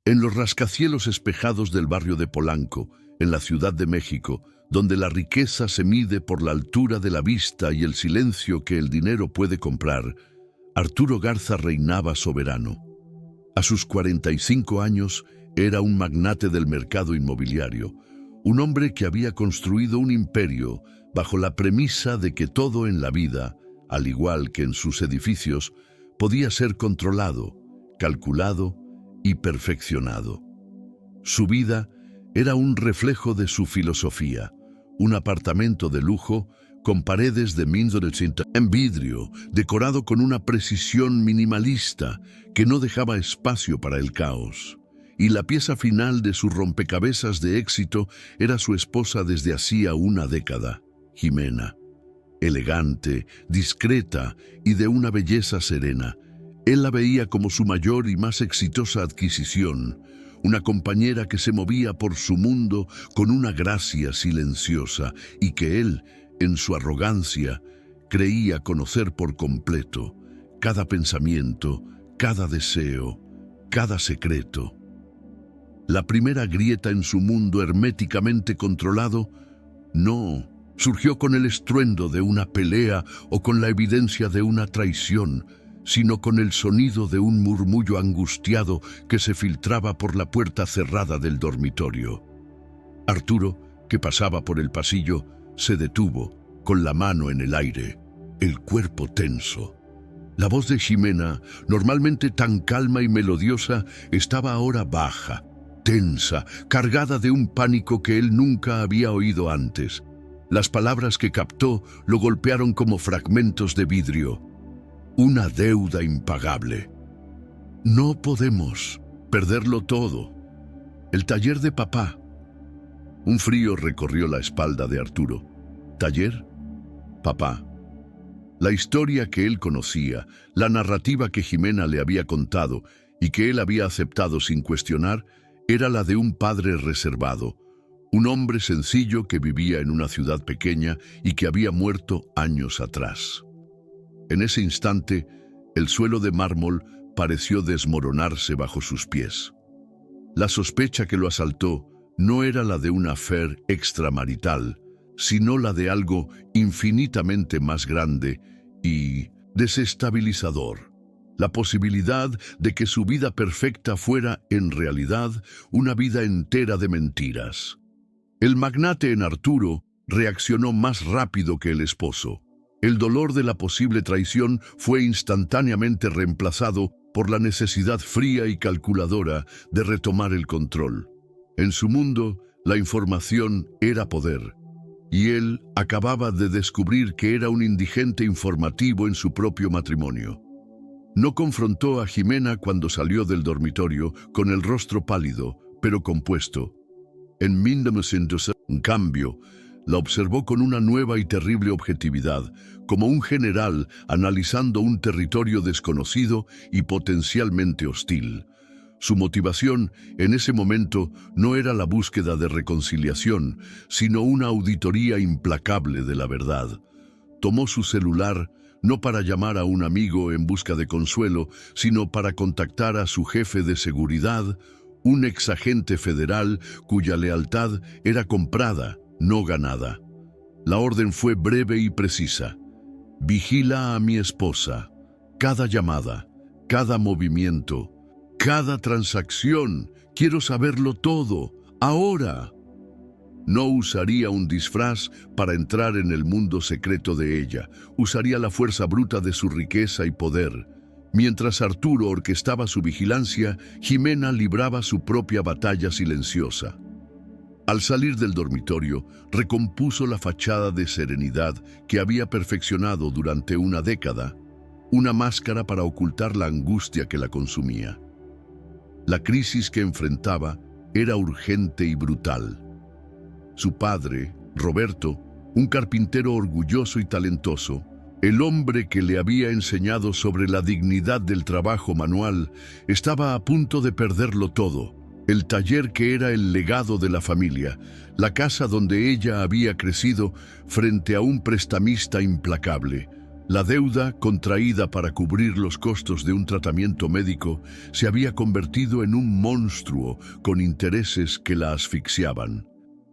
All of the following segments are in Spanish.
En los rascacielos espejados del barrio de Polanco, en la Ciudad de México, donde la riqueza se mide por la altura de la vista y el silencio que el dinero puede comprar, Arturo Garza reinaba soberano. A sus 45 años era un magnate del mercado inmobiliario, un hombre que había construido un imperio bajo la premisa de que todo en la vida, al igual que en sus edificios, podía ser controlado, calculado y perfeccionado. Su vida era un reflejo de su filosofía, un apartamento de lujo con paredes de 1900 en vidrio, decorado con una precisión minimalista que no dejaba espacio para el caos. Y la pieza final de su rompecabezas de éxito era su esposa desde hacía una década, Jimena. Elegante, discreta y de una belleza serena, él la veía como su mayor y más exitosa adquisición, una compañera que se movía por su mundo con una gracia silenciosa y que él, en su arrogancia, creía conocer por completo cada pensamiento, cada deseo, cada secreto. La primera grieta en su mundo herméticamente controlado no surgió con el estruendo de una pelea o con la evidencia de una traición, sino con el sonido de un murmullo angustiado que se filtraba por la puerta cerrada del dormitorio. Arturo, que pasaba por el pasillo, se detuvo, con la mano en el aire, el cuerpo tenso. La voz de Jimena, normalmente tan calma y melodiosa, estaba ahora baja, tensa, cargada de un pánico que él nunca había oído antes. Las palabras que captó lo golpearon como fragmentos de vidrio. Una deuda impagable. No podemos perderlo todo. El taller de papá. Un frío recorrió la espalda de Arturo. ¿Taller? Papá. La historia que él conocía, la narrativa que Jimena le había contado y que él había aceptado sin cuestionar, era la de un padre reservado, un hombre sencillo que vivía en una ciudad pequeña y que había muerto años atrás. En ese instante, el suelo de mármol pareció desmoronarse bajo sus pies. La sospecha que lo asaltó no era la de una affaire extramarital, sino la de algo infinitamente más grande y desestabilizador. La posibilidad de que su vida perfecta fuera, en realidad, una vida entera de mentiras. El magnate en Arturo reaccionó más rápido que el esposo. El dolor de la posible traición fue instantáneamente reemplazado por la necesidad fría y calculadora de retomar el control. En su mundo, la información era poder, y él acababa de descubrir que era un indigente informativo en su propio matrimonio. No confrontó a Jimena cuando salió del dormitorio con el rostro pálido, pero compuesto. En 1900, en cambio, la observó con una nueva y terrible objetividad, como un general analizando un territorio desconocido y potencialmente hostil. Su motivación en ese momento no era la búsqueda de reconciliación, sino una auditoría implacable de la verdad. Tomó su celular no para llamar a un amigo en busca de consuelo, sino para contactar a su jefe de seguridad, un exagente federal cuya lealtad era comprada, no ganada. La orden fue breve y precisa. Vigila a mi esposa. Cada llamada, cada movimiento, cada transacción. Quiero saberlo todo, ahora. No usaría un disfraz para entrar en el mundo secreto de ella. Usaría la fuerza bruta de su riqueza y poder. Mientras Arturo orquestaba su vigilancia, Jimena libraba su propia batalla silenciosa. Al salir del dormitorio, recompuso la fachada de serenidad que había perfeccionado durante una década, una máscara para ocultar la angustia que la consumía. La crisis que enfrentaba era urgente y brutal. Su padre, Roberto, un carpintero orgulloso y talentoso, el hombre que le había enseñado sobre la dignidad del trabajo manual, estaba a punto de perderlo todo. El taller que era el legado de la familia, la casa donde ella había crecido frente a un prestamista implacable, La deuda, contraída para cubrir los costos de un tratamiento médico, se había convertido en un monstruo con intereses que la asfixiaban.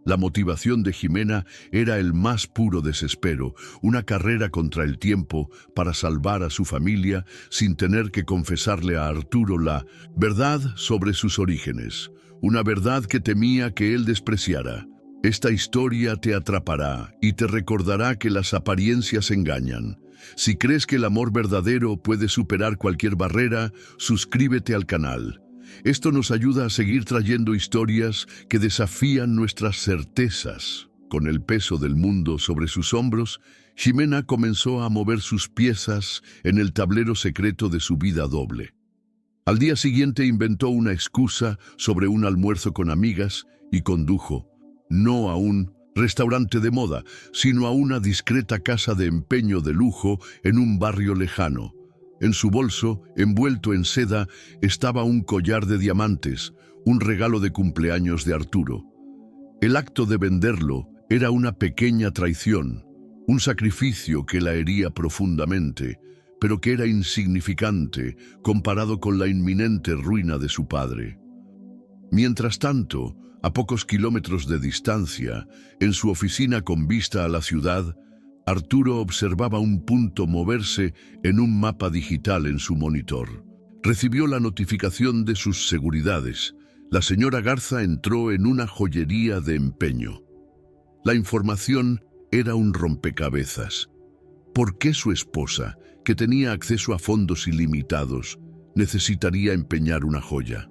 La motivación de Ximena era el más puro desespero, una carrera contra el tiempo para salvar a su familia sin tener que confesarle a Arturo la verdad sobre sus orígenes, una verdad que temía que él despreciara. Esta historia te atrapará y te recordará que las apariencias engañan. Si crees que el amor verdadero puede superar cualquier barrera, suscríbete al canal. Esto nos ayuda a seguir trayendo historias que desafían nuestras certezas. Con el peso del mundo sobre sus hombros, Ximena comenzó a mover sus piezas en el tablero secreto de su vida doble. Al día siguiente inventó una excusa sobre un almuerzo con amigas y condujo, no a un restaurante de moda, sino a una discreta casa de empeño de lujo en un barrio lejano. En su bolso, envuelto en seda, estaba un collar de diamantes, un regalo de cumpleaños de Arturo. El acto de venderlo era una pequeña traición, un sacrificio que la hería profundamente, pero que era insignificante comparado con la inminente ruina de su padre. Mientras tanto, a pocos kilómetros de distancia, en su oficina con vista a la ciudad, Arturo observaba un punto moverse en un mapa digital en su monitor. Recibió la notificación de sus seguridades. La señora Garza entró en una joyería de empeño. La información era un rompecabezas. ¿Por qué su esposa, que tenía acceso a fondos ilimitados, necesitaría empeñar una joya?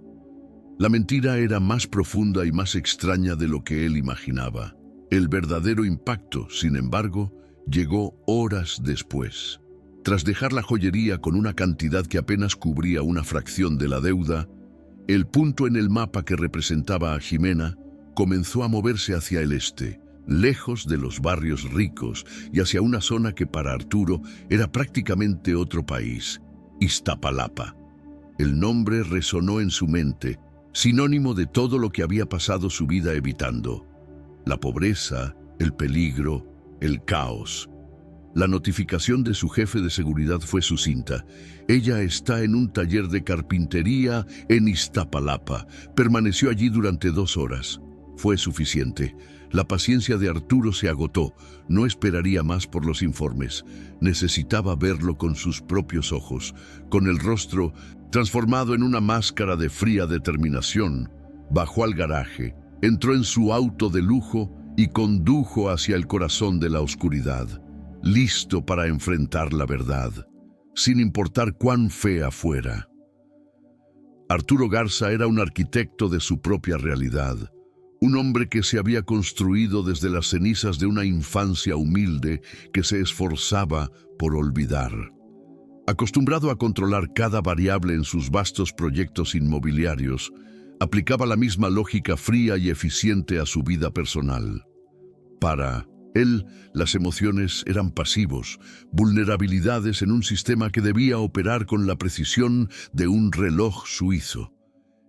La mentira era más profunda y más extraña de lo que él imaginaba. El verdadero impacto, sin embargo, llegó horas después. Tras dejar la joyería con una cantidad que apenas cubría una fracción de la deuda, el punto en el mapa que representaba a Ximena comenzó a moverse hacia el este, lejos de los barrios ricos y hacia una zona que para Arturo era prácticamente otro país, Iztapalapa. El nombre resonó en su mente, sinónimo de todo lo que había pasado su vida evitando: la pobreza, el peligro, el caos. La notificación de su jefe de seguridad fue sucinta. Ella está en un taller de carpintería en Iztapalapa. Permaneció allí durante 2 horas. Fue suficiente. La paciencia de Arturo se agotó. No esperaría más por los informes. Necesitaba verlo con sus propios ojos, con el rostro transformado en una máscara de fría determinación. Bajó al garaje, entró en su auto de lujo y condujo hacia el corazón de la oscuridad, listo para enfrentar la verdad, sin importar cuán fea fuera. Arturo Garza era un arquitecto de su propia realidad, un hombre que se había construido desde las cenizas de una infancia humilde que se esforzaba por olvidar. Acostumbrado a controlar cada variable en sus vastos proyectos inmobiliarios, aplicaba la misma lógica fría y eficiente a su vida personal. Para él, las emociones eran pasivos, vulnerabilidades en un sistema que debía operar con la precisión de un reloj suizo.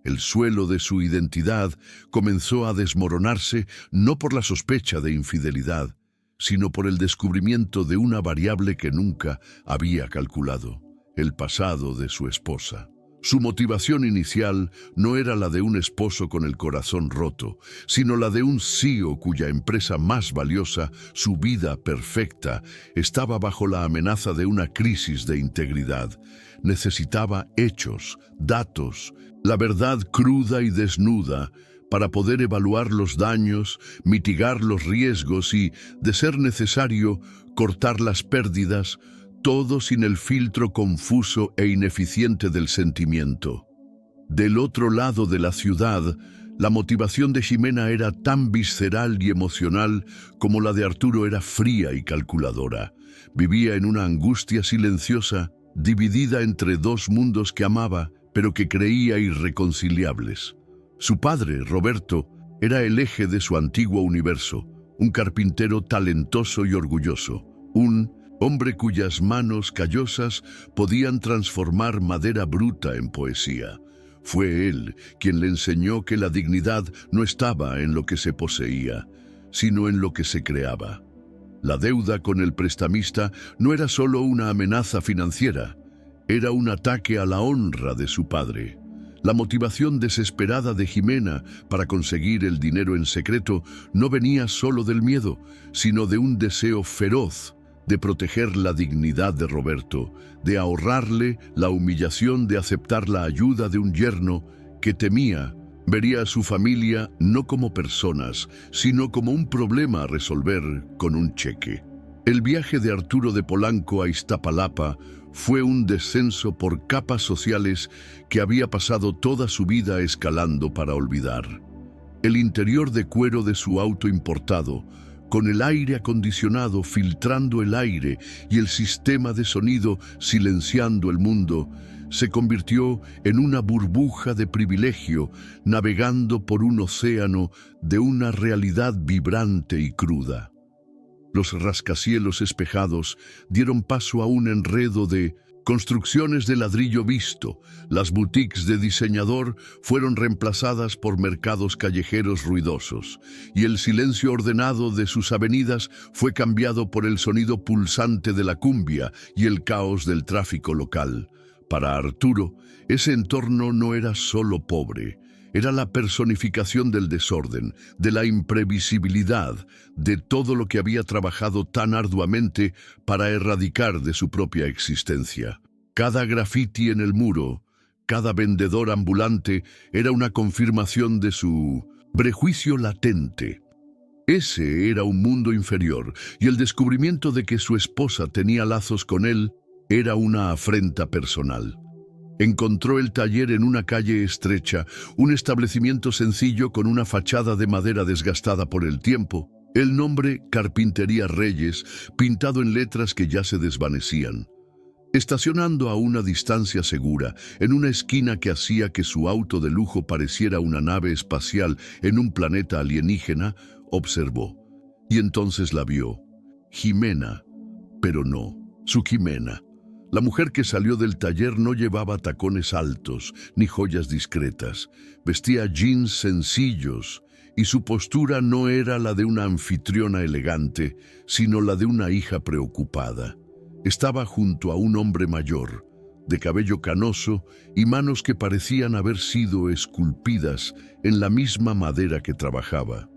El suelo de su identidad comenzó a desmoronarse no por la sospecha de infidelidad, sino por el descubrimiento de una variable que nunca había calculado: el pasado de su esposa. Su motivación inicial no era la de un esposo con el corazón roto, sino la de un CEO cuya empresa más valiosa, su vida perfecta, estaba bajo la amenaza de una crisis de integridad. Necesitaba hechos, datos, la verdad cruda y desnuda, para poder evaluar los daños, mitigar los riesgos y, de ser necesario, cortar las pérdidas, todo sin el filtro confuso e ineficiente del sentimiento. Del otro lado de la ciudad, la motivación de Ximena era tan visceral y emocional como la de Arturo era fría y calculadora. Vivía en una angustia silenciosa, dividida entre 2 mundos que amaba, pero que creía irreconciliables. Su padre, Roberto, era el eje de su antiguo universo, un carpintero talentoso y orgulloso, un hombre cuyas manos callosas podían transformar madera bruta en poesía. Fue él quien le enseñó que la dignidad no estaba en lo que se poseía, sino en lo que se creaba. La deuda con el prestamista no era solo una amenaza financiera, era un ataque a la honra de su padre. La motivación desesperada de Jimena para conseguir el dinero en secreto no venía solo del miedo, sino de un deseo feroz de proteger la dignidad de Roberto, de ahorrarle la humillación de aceptar la ayuda de un yerno que temía vería a su familia no como personas, sino como un problema a resolver con un cheque. El viaje de Arturo de Polanco a Iztapalapa fue un descenso por capas sociales que había pasado toda su vida escalando para olvidar. El interior de cuero de su auto importado, con el aire acondicionado filtrando el aire y el sistema de sonido silenciando el mundo, se convirtió en una burbuja de privilegio navegando por un océano de una realidad vibrante y cruda. Los rascacielos espejados dieron paso a un enredo de construcciones de ladrillo visto. Las boutiques de diseñador fueron reemplazadas por mercados callejeros ruidosos, y el silencio ordenado de sus avenidas fue cambiado por el sonido pulsante de la cumbia y el caos del tráfico local. Para Arturo, ese entorno no era solo pobre, era la personificación del desorden, de la imprevisibilidad, de todo lo que había trabajado tan arduamente para erradicar de su propia existencia. Cada grafiti en el muro, cada vendedor ambulante era una confirmación de su prejuicio latente. Ese era un mundo inferior, y el descubrimiento de que su esposa tenía lazos con él era una afrenta personal. Encontró el taller en una calle estrecha, un establecimiento sencillo con una fachada de madera desgastada por el tiempo, el nombre Carpintería Reyes pintado en letras que ya se desvanecían. Estacionando a una distancia segura, en una esquina que hacía que su auto de lujo pareciera una nave espacial en un planeta alienígena, observó. Y entonces la vio. Jimena, pero no, su Jimena. La mujer que salió del taller no llevaba tacones altos ni joyas discretas. Vestía jeans sencillos y su postura no era la de una anfitriona elegante, sino la de una hija preocupada. Estaba junto a un hombre mayor, de cabello canoso y manos que parecían haber sido esculpidas en la misma madera que trabajaba.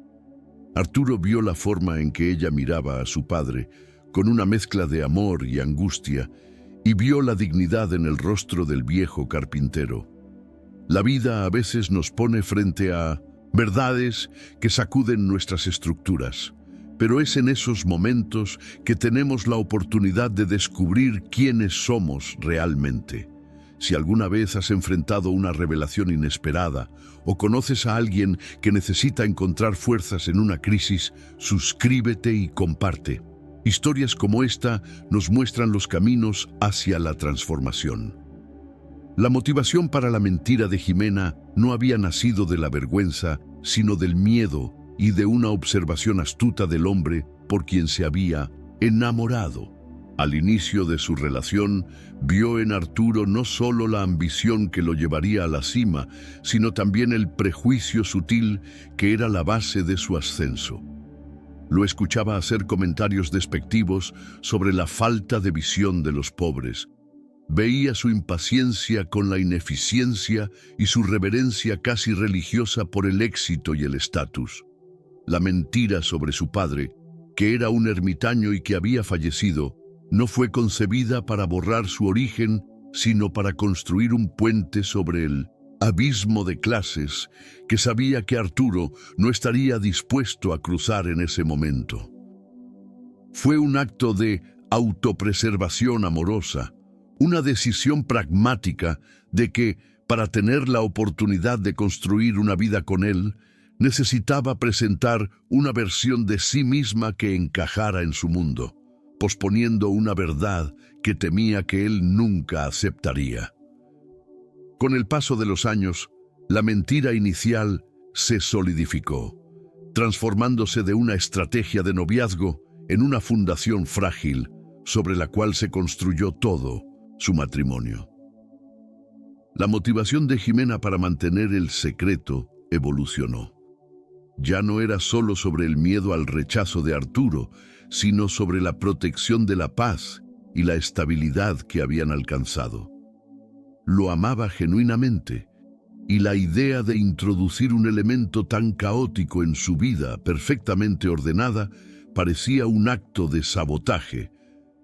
Arturo vio la forma en que ella miraba a su padre, con una mezcla de amor y angustia, y vio la dignidad en el rostro del viejo carpintero. La vida a veces nos pone frente a verdades que sacuden nuestras estructuras, pero es en esos momentos que tenemos la oportunidad de descubrir quiénes somos realmente. Si alguna vez has enfrentado una revelación inesperada o conoces a alguien que necesita encontrar fuerzas en una crisis, suscríbete y comparte. Historias como esta nos muestran los caminos hacia la transformación. La motivación para la mentira de Jimena no había nacido de la vergüenza, sino del miedo y de una observación astuta del hombre por quien se había enamorado. Al inicio de su relación, vio en Arturo no solo la ambición que lo llevaría a la cima, sino también el prejuicio sutil que era la base de su ascenso. Lo escuchaba hacer comentarios despectivos sobre la falta de visión de los pobres. Veía su impaciencia con la ineficiencia y su reverencia casi religiosa por el éxito y el estatus. La mentira sobre su padre, que era un ermitaño y que había fallecido, no fue concebida para borrar su origen, sino para construir un puente sobre el abismo de clases que sabía que Arturo no estaría dispuesto a cruzar en ese momento. Fue un acto de autopreservación amorosa, una decisión pragmática de que, para tener la oportunidad de construir una vida con él, necesitaba presentar una versión de sí misma que encajara en su mundo, posponiendo una verdad que temía que él nunca aceptaría. Con el paso de los años, la mentira inicial se solidificó, transformándose de una estrategia de noviazgo en una fundación frágil sobre la cual se construyó todo su matrimonio. La motivación de Jimena para mantener el secreto evolucionó. Ya no era solo sobre el miedo al rechazo de Arturo, sino sobre la protección de la paz y la estabilidad que habían alcanzado. Lo amaba genuinamente, y la idea de introducir un elemento tan caótico en su vida perfectamente ordenada parecía un acto de sabotaje.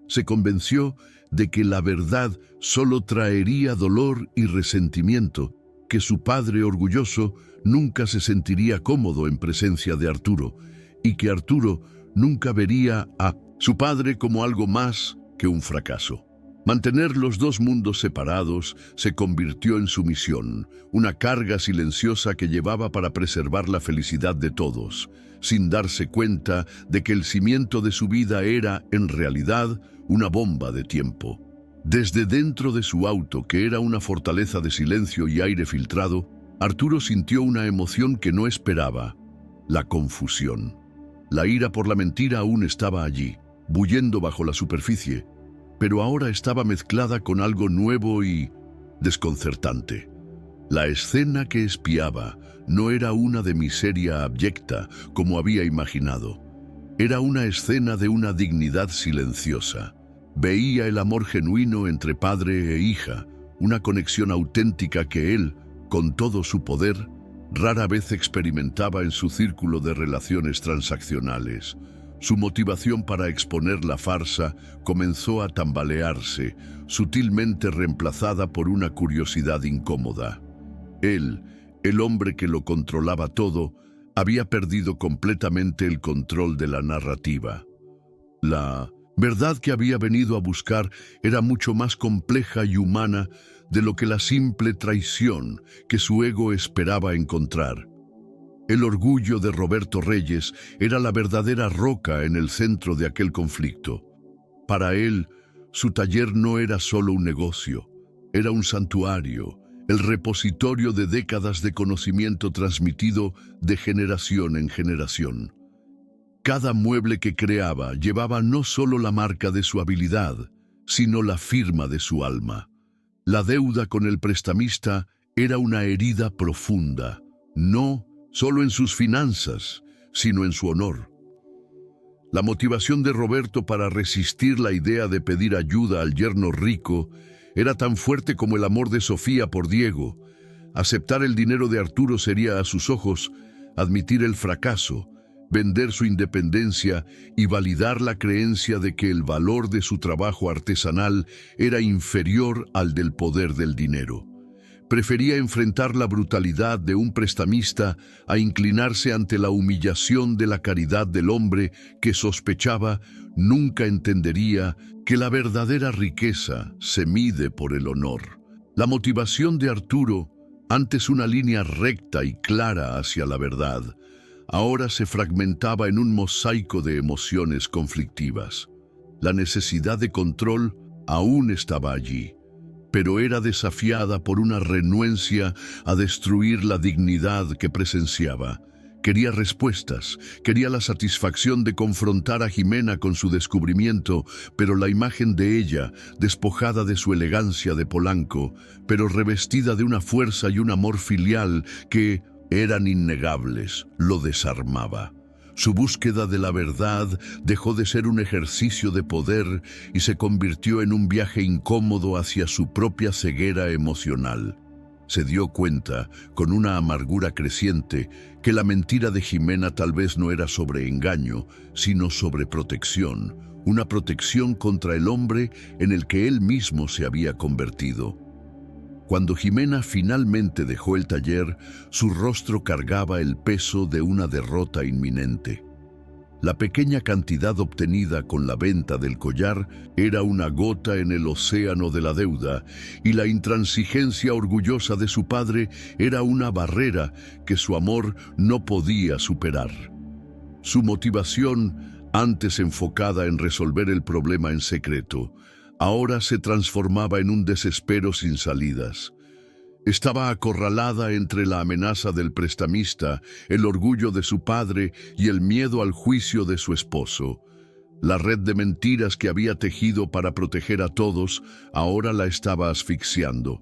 Se convenció de que la verdad solo traería dolor y resentimiento, que su padre orgulloso nunca se sentiría cómodo en presencia de Arturo, y que Arturo nunca vería a su padre como algo más que un fracaso. Mantener los dos mundos separados se convirtió en su misión, una carga silenciosa que llevaba para preservar la felicidad de todos, sin darse cuenta de que el cimiento de su vida era, en realidad, una bomba de tiempo. Desde dentro de su auto, que era una fortaleza de silencio y aire filtrado, Arturo sintió una emoción que no esperaba: la confusión. La ira por la mentira aún estaba allí, bullendo bajo la superficie, pero ahora estaba mezclada con algo nuevo y desconcertante. La escena que espiaba no era una de miseria abyecta, como había imaginado. Era una escena de una dignidad silenciosa. Veía el amor genuino entre padre e hija, una conexión auténtica que él, con todo su poder, rara vez experimentaba en su círculo de relaciones transaccionales. Su motivación para exponer la farsa comenzó a tambalearse, sutilmente reemplazada por una curiosidad incómoda. Él, el hombre que lo controlaba todo, había perdido completamente el control de la narrativa. La verdad que había venido a buscar era mucho más compleja y humana de lo que la simple traición que su ego esperaba encontrar. El orgullo de Roberto Reyes era la verdadera roca en el centro de aquel conflicto. Para él, su taller no era solo un negocio, era un santuario, el repositorio de décadas de conocimiento transmitido de generación en generación. Cada mueble que creaba llevaba no solo la marca de su habilidad, sino la firma de su alma. La deuda con el prestamista era una herida profunda, no solo en sus finanzas, sino en su honor. La motivación de Roberto para resistir la idea de pedir ayuda al yerno rico era tan fuerte como el amor de Sofía por Diego. Aceptar el dinero de Arturo sería, a sus ojos, admitir el fracaso, vender su independencia y validar la creencia de que el valor de su trabajo artesanal era inferior al del poder del dinero. Prefería enfrentar la brutalidad de un prestamista a inclinarse ante la humillación de la caridad del hombre que sospechaba nunca entendería que la verdadera riqueza se mide por el honor. La motivación de Arturo, antes una línea recta y clara hacia la verdad, ahora se fragmentaba en un mosaico de emociones conflictivas. La necesidad de control aún estaba allí, pero era desafiada por una renuencia a destruir la dignidad que presenciaba. Quería respuestas, quería la satisfacción de confrontar a Jimena con su descubrimiento, pero la imagen de ella, despojada de su elegancia de Polanco, pero revestida de una fuerza y un amor filial que eran innegables, lo desarmaba. Su búsqueda de la verdad dejó de ser un ejercicio de poder y se convirtió en un viaje incómodo hacia su propia ceguera emocional. Se dio cuenta, con una amargura creciente, que la mentira de Jimena tal vez no era sobre engaño, sino sobre protección, una protección contra el hombre en el que él mismo se había convertido. Cuando Jimena finalmente dejó el taller, su rostro cargaba el peso de una derrota inminente. La pequeña cantidad obtenida con la venta del collar era una gota en el océano de la deuda, y la intransigencia orgullosa de su padre era una barrera que su amor no podía superar. Su motivación, antes enfocada en resolver el problema en secreto, ahora se transformaba en un desespero sin salidas. Estaba acorralada entre la amenaza del prestamista, el orgullo de su padre y el miedo al juicio de su esposo. La red de mentiras que había tejido para proteger a todos ahora la estaba asfixiando.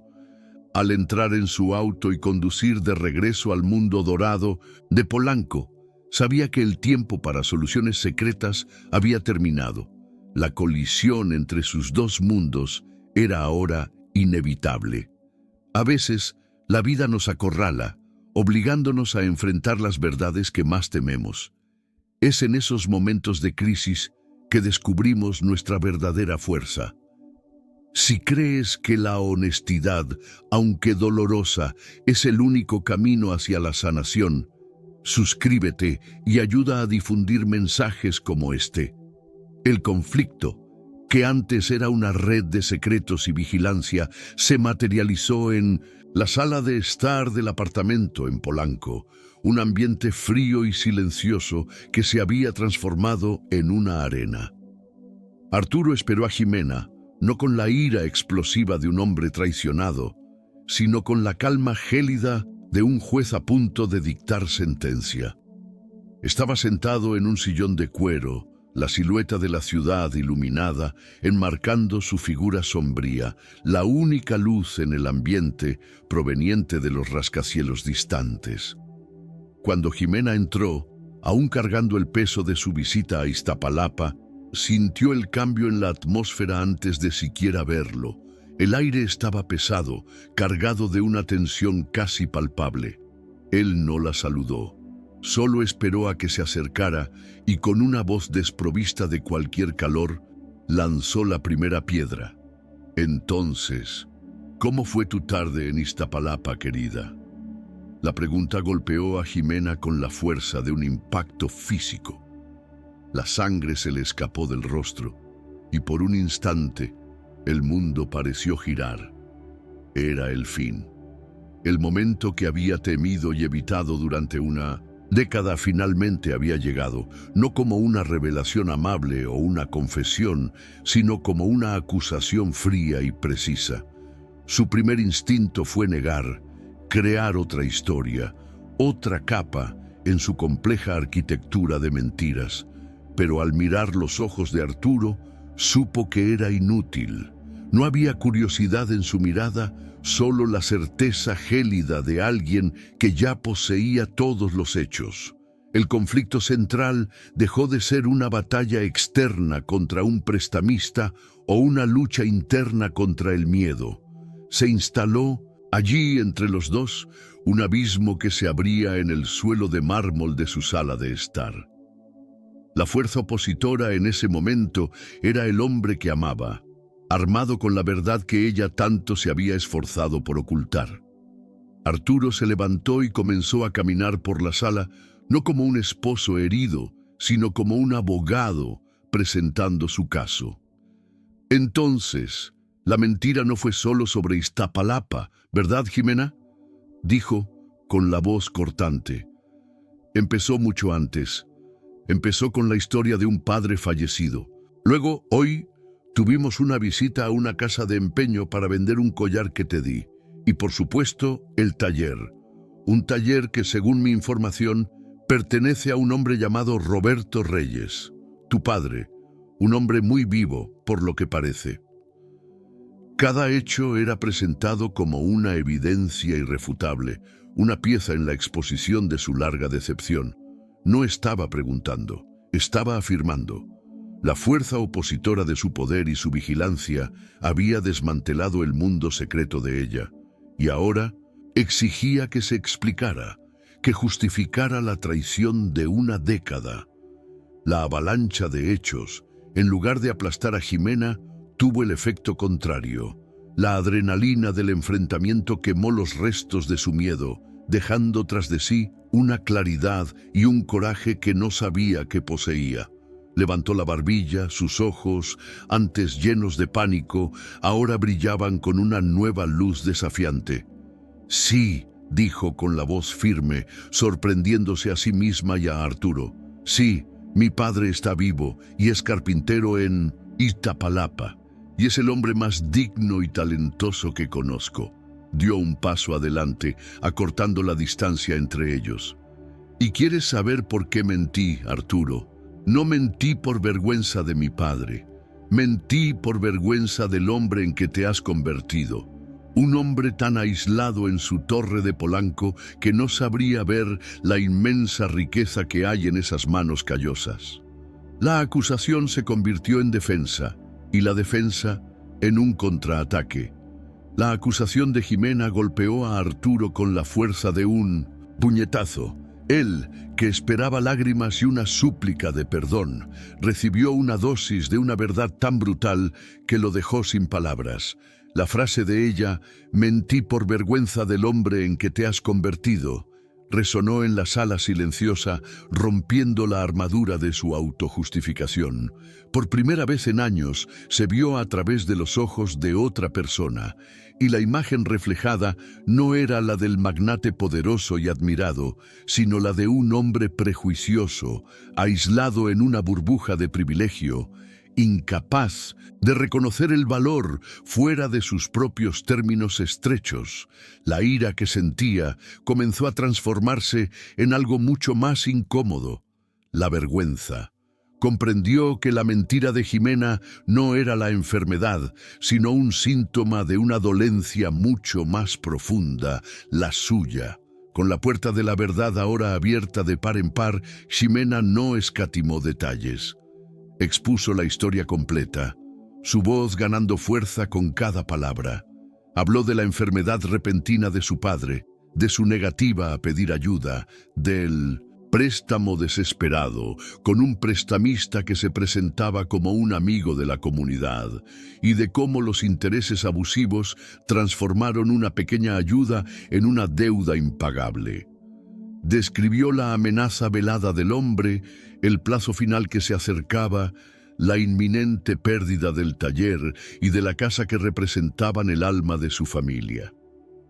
Al entrar en su auto y conducir de regreso al mundo dorado de Polanco, Sabía que el tiempo para soluciones secretas había terminado. La colisión entre sus dos mundos era ahora inevitable. A veces, la vida nos acorrala, obligándonos a enfrentar las verdades que más tememos. Es en esos momentos de crisis que descubrimos nuestra verdadera fuerza. Si crees que la honestidad, aunque dolorosa, es el único camino hacia la sanación, suscríbete y ayuda a difundir mensajes como este. El conflicto, que antes era una red de secretos y vigilancia, se materializó en la sala de estar del apartamento en Polanco, un ambiente frío y silencioso que se había transformado en una arena. Arturo esperó a Jimena, no con la ira explosiva de un hombre traicionado, sino con la calma gélida de un juez a punto de dictar sentencia. Estaba sentado en un sillón de cuero, la silueta de la ciudad iluminada, enmarcando su figura sombría, la única luz en el ambiente proveniente de los rascacielos distantes. Cuando Jimena entró, aún cargando el peso de su visita a Iztapalapa, sintió el cambio en la atmósfera antes de siquiera verlo. El aire estaba pesado, cargado de una tensión casi palpable. Él no la saludó. Solo esperó a que se acercara y con una voz desprovista de cualquier calor, lanzó la primera piedra. Entonces, ¿cómo fue tu tarde en Iztapalapa, querida? La pregunta golpeó a Jimena con la fuerza de un impacto físico. La sangre se le escapó del rostro y por un instante el mundo pareció girar. Era el fin. El momento que había temido y evitado durante una década finalmente había llegado, no como una revelación amable o una confesión, sino como una acusación fría y precisa. Su primer instinto fue negar, crear otra historia, otra capa en su compleja arquitectura de mentiras. Pero al mirar los ojos de Arturo, supo que era inútil. No había curiosidad en su mirada, solo la certeza gélida de alguien que ya poseía todos los hechos. El conflicto central dejó de ser una batalla externa contra un prestamista o una lucha interna contra el miedo. Se instaló, allí entre los dos, un abismo que se abría en el suelo de mármol de su sala de estar. La fuerza opositora en ese momento era el hombre que amaba, armado con la verdad que ella tanto se había esforzado por ocultar. Arturo se levantó y comenzó a caminar por la sala, no como un esposo herido, sino como un abogado presentando su caso. Entonces, la mentira no fue solo sobre Iztapalapa, ¿verdad, Jimena?, dijo con la voz cortante. Empezó mucho antes. Empezó con la historia de un padre fallecido. Luego, hoy, tuvimos una visita a una casa de empeño para vender un collar que te di. Y por supuesto, el taller. Un taller que, según mi información, pertenece a un hombre llamado Roberto Reyes, tu padre, un hombre muy vivo, por lo que parece. Cada hecho era presentado como una evidencia irrefutable, una pieza en la exposición de su larga decepción. No estaba preguntando, estaba afirmando. La fuerza opositora de su poder y su vigilancia había desmantelado el mundo secreto de ella, y ahora exigía que se explicara, que justificara la traición de una década. La avalancha de hechos, en lugar de aplastar a Jimena, tuvo el efecto contrario. La adrenalina del enfrentamiento quemó los restos de su miedo, dejando tras de sí una claridad y un coraje que no sabía que poseía. Levantó la barbilla, sus ojos, antes llenos de pánico, ahora brillaban con una nueva luz desafiante. Sí, dijo con la voz firme, sorprendiéndose a sí misma y a Arturo. Sí, mi padre está vivo y es carpintero en Iztapalapa, y es el hombre más digno y talentoso que conozco. Dio un paso adelante, acortando la distancia entre ellos. ¿Y quieres saber por qué mentí, Arturo? No mentí por vergüenza de mi padre. Mentí por vergüenza del hombre en que te has convertido. Un hombre tan aislado en su torre de Polanco que no sabría ver la inmensa riqueza que hay en esas manos callosas. La acusación se convirtió en defensa y la defensa en un contraataque. La acusación de Ximena golpeó a Arturo con la fuerza de un puñetazo. Él, que esperaba lágrimas y una súplica de perdón, recibió una dosis de una verdad tan brutal que lo dejó sin palabras. La frase de ella, «Mentí por vergüenza del hombre en que te has convertido», resonó en la sala silenciosa, rompiendo la armadura de su autojustificación. Por primera vez en años se vio a través de los ojos de otra persona, y la imagen reflejada no era la del magnate poderoso y admirado, sino la de un hombre prejuicioso, aislado en una burbuja de privilegio, incapaz de reconocer el valor fuera de sus propios términos estrechos. La ira que sentía comenzó a transformarse en algo mucho más incómodo: la vergüenza. Comprendió que la mentira de Ximena no era la enfermedad, sino un síntoma de una dolencia mucho más profunda, la suya. Con la puerta de la verdad ahora abierta de par en par, Ximena no escatimó detalles. Expuso la historia completa, su voz ganando fuerza con cada palabra. Habló de la enfermedad repentina de su padre, de su negativa a pedir ayuda, del préstamo desesperado con un prestamista que se presentaba como un amigo de la comunidad, y de cómo los intereses abusivos transformaron una pequeña ayuda en una deuda impagable. Describió la amenaza velada del hombre, el plazo final que se acercaba, la inminente pérdida del taller y de la casa que representaban el alma de su familia.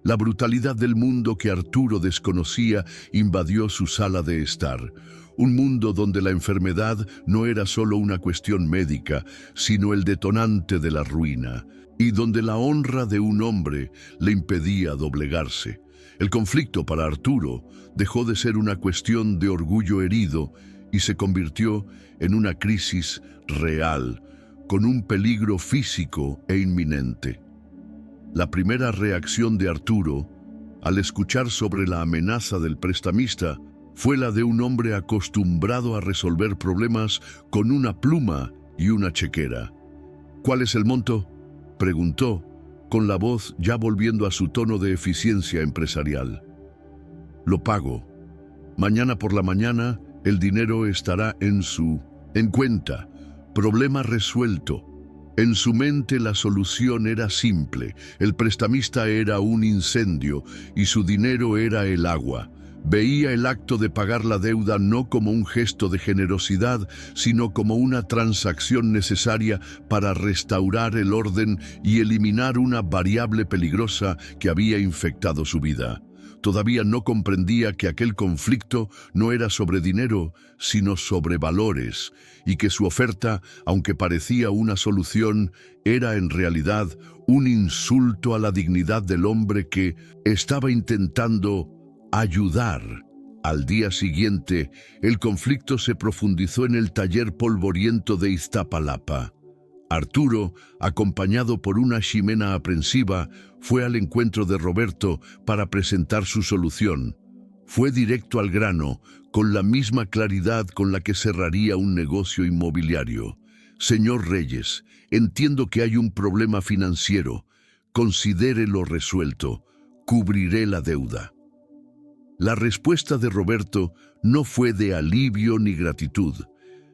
La brutalidad del mundo que Arturo desconocía invadió su sala de estar, un mundo donde la enfermedad no era solo una cuestión médica, sino el detonante de la ruina, y donde la honra de un hombre le impedía doblegarse. El conflicto para Arturo dejó de ser una cuestión de orgullo herido y se convirtió en una crisis real, con un peligro físico e inminente. La primera reacción de Arturo, al escuchar sobre la amenaza del prestamista, fue la de un hombre acostumbrado a resolver problemas con una pluma y una chequera. «¿Cuál es el monto?», preguntó, con la voz ya volviendo a su tono de eficiencia empresarial. «Lo pago. Mañana por la mañana el dinero estará en cuenta. Problema resuelto». En su mente la solución era simple. El prestamista era un incendio y su dinero era el agua. Veía el acto de pagar la deuda no como un gesto de generosidad, sino como una transacción necesaria para restaurar el orden y eliminar una variable peligrosa que había infectado su vida. Todavía no comprendía que aquel conflicto no era sobre dinero, sino sobre valores, y que su oferta, aunque parecía una solución, era en realidad un insulto a la dignidad del hombre que estaba intentando ayudar. Al día siguiente, el conflicto se profundizó en el taller polvoriento de Iztapalapa. Arturo, acompañado por una Ximena aprensiva, fue al encuentro de Roberto para presentar su solución. Fue directo al grano, con la misma claridad con la que cerraría un negocio inmobiliario. «Señor Reyes, entiendo que hay un problema financiero. Considérelo resuelto. Cubriré la deuda». La respuesta de Roberto no fue de alivio ni gratitud,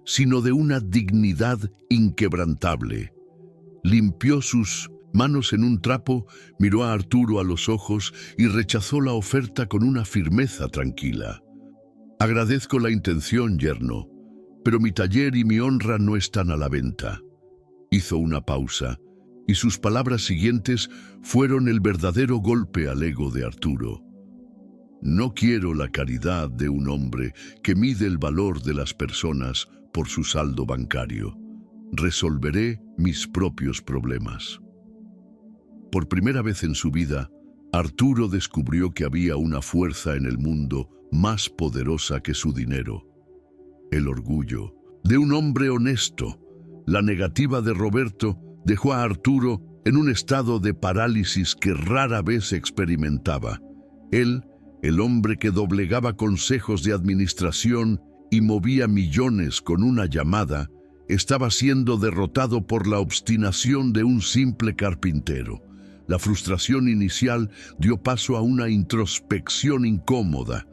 sino de una dignidad inquebrantable. Limpió sus manos en un trapo, miró a Arturo a los ojos y rechazó la oferta con una firmeza tranquila. «Agradezco la intención, yerno, pero mi taller y mi honra no están a la venta». Hizo una pausa, y sus palabras siguientes fueron el verdadero golpe al ego de Arturo. «No quiero la caridad de un hombre que mide el valor de las personas por su saldo bancario. Resolveré mis propios problemas». Por primera vez en su vida, Arturo descubrió que había una fuerza en el mundo más poderosa que su dinero: el orgullo de un hombre honesto. La negativa de Roberto dejó a Arturo en un estado de parálisis que rara vez experimentaba. Él, el hombre que doblegaba consejos de administración y movía millones con una llamada, estaba siendo derrotado por la obstinación de un simple carpintero. La frustración inicial dio paso a una introspección incómoda.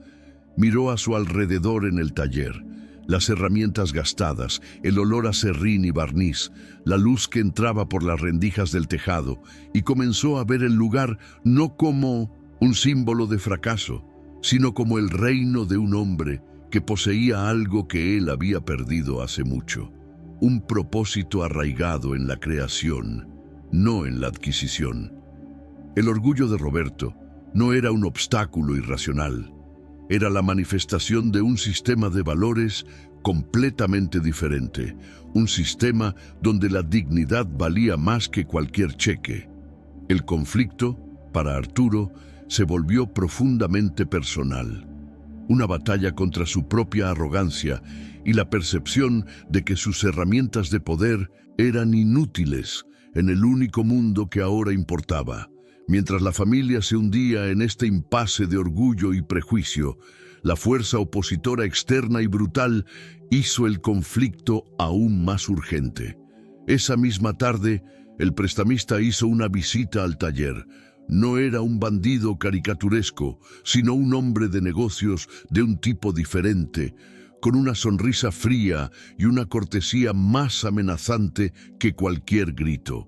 Miró a su alrededor en el taller. Las herramientas gastadas, el olor a serrín y barniz, la luz que entraba por las rendijas del tejado, y comenzó a ver el lugar no como un símbolo de fracaso, sino como el reino de un hombre que poseía algo que él había perdido hace mucho. Un propósito arraigado en la creación, no en la adquisición. El orgullo de Roberto no era un obstáculo irracional. Era la manifestación de un sistema de valores completamente diferente, un sistema donde la dignidad valía más que cualquier cheque. El conflicto, para Arturo, se volvió profundamente personal. Una batalla contra su propia arrogancia y la percepción de que sus herramientas de poder eran inútiles en el único mundo que ahora importaba. Mientras la familia se hundía en este impasse de orgullo y prejuicio, la fuerza opositora externa y brutal hizo el conflicto aún más urgente. Esa misma tarde, el prestamista hizo una visita al taller. No era un bandido caricaturesco, sino un hombre de negocios de un tipo diferente, con una sonrisa fría y una cortesía más amenazante que cualquier grito.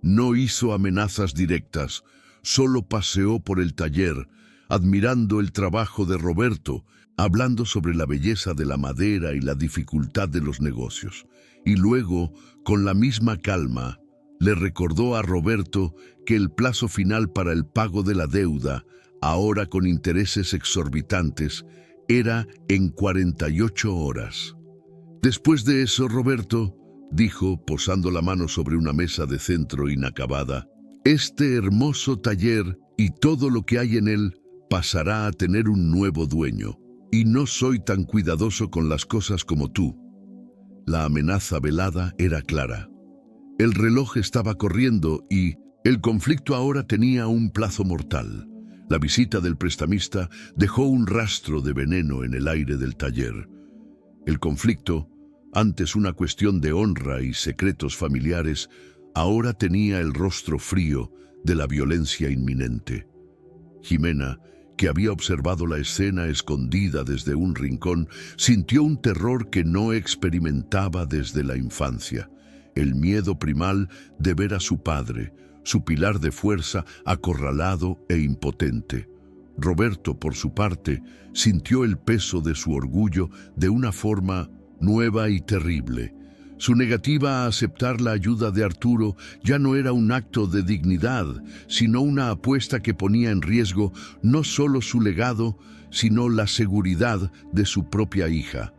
No hizo amenazas directas, solo paseó por el taller, admirando el trabajo de Roberto, hablando sobre la belleza de la madera y la dificultad de los negocios. Y luego, con la misma calma, le recordó a Roberto que el plazo final para el pago de la deuda, ahora con intereses exorbitantes, era en 48 horas. Después de eso, Roberto dijo, posando la mano sobre una mesa de centro inacabada, este hermoso taller y todo lo que hay en él pasará a tener un nuevo dueño, y no soy tan cuidadoso con las cosas como tú. La amenaza velada era clara. El reloj estaba corriendo y el conflicto ahora tenía un plazo mortal. La visita del prestamista dejó un rastro de veneno en el aire del taller. El conflicto, antes una cuestión de honra y secretos familiares, ahora tenía el rostro frío de la violencia inminente. Jimena, que había observado la escena escondida desde un rincón, sintió un terror que no experimentaba desde la infancia. El miedo primal de ver a su padre, su pilar de fuerza, acorralado e impotente. Roberto, por su parte, sintió el peso de su orgullo de una forma nueva y terrible. Su negativa a aceptar la ayuda de Arturo ya no era un acto de dignidad, sino una apuesta que ponía en riesgo no solo su legado, sino la seguridad de su propia hija.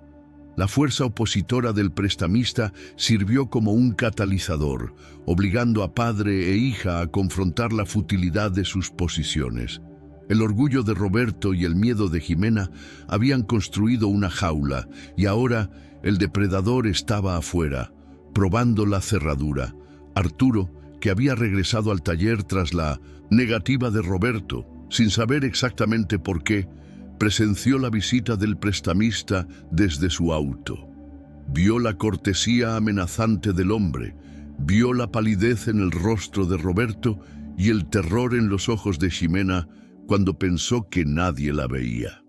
La fuerza opositora del prestamista sirvió como un catalizador, obligando a padre e hija a confrontar la futilidad de sus posiciones. El orgullo de Roberto y el miedo de Jimena habían construido una jaula y ahora el depredador estaba afuera, probando la cerradura. Arturo, que había regresado al taller tras la negativa de Roberto, sin saber exactamente por qué, presenció la visita del prestamista desde su auto. Vio la cortesía amenazante del hombre, vio la palidez en el rostro de Roberto y el terror en los ojos de Jimena cuando pensó que nadie la veía.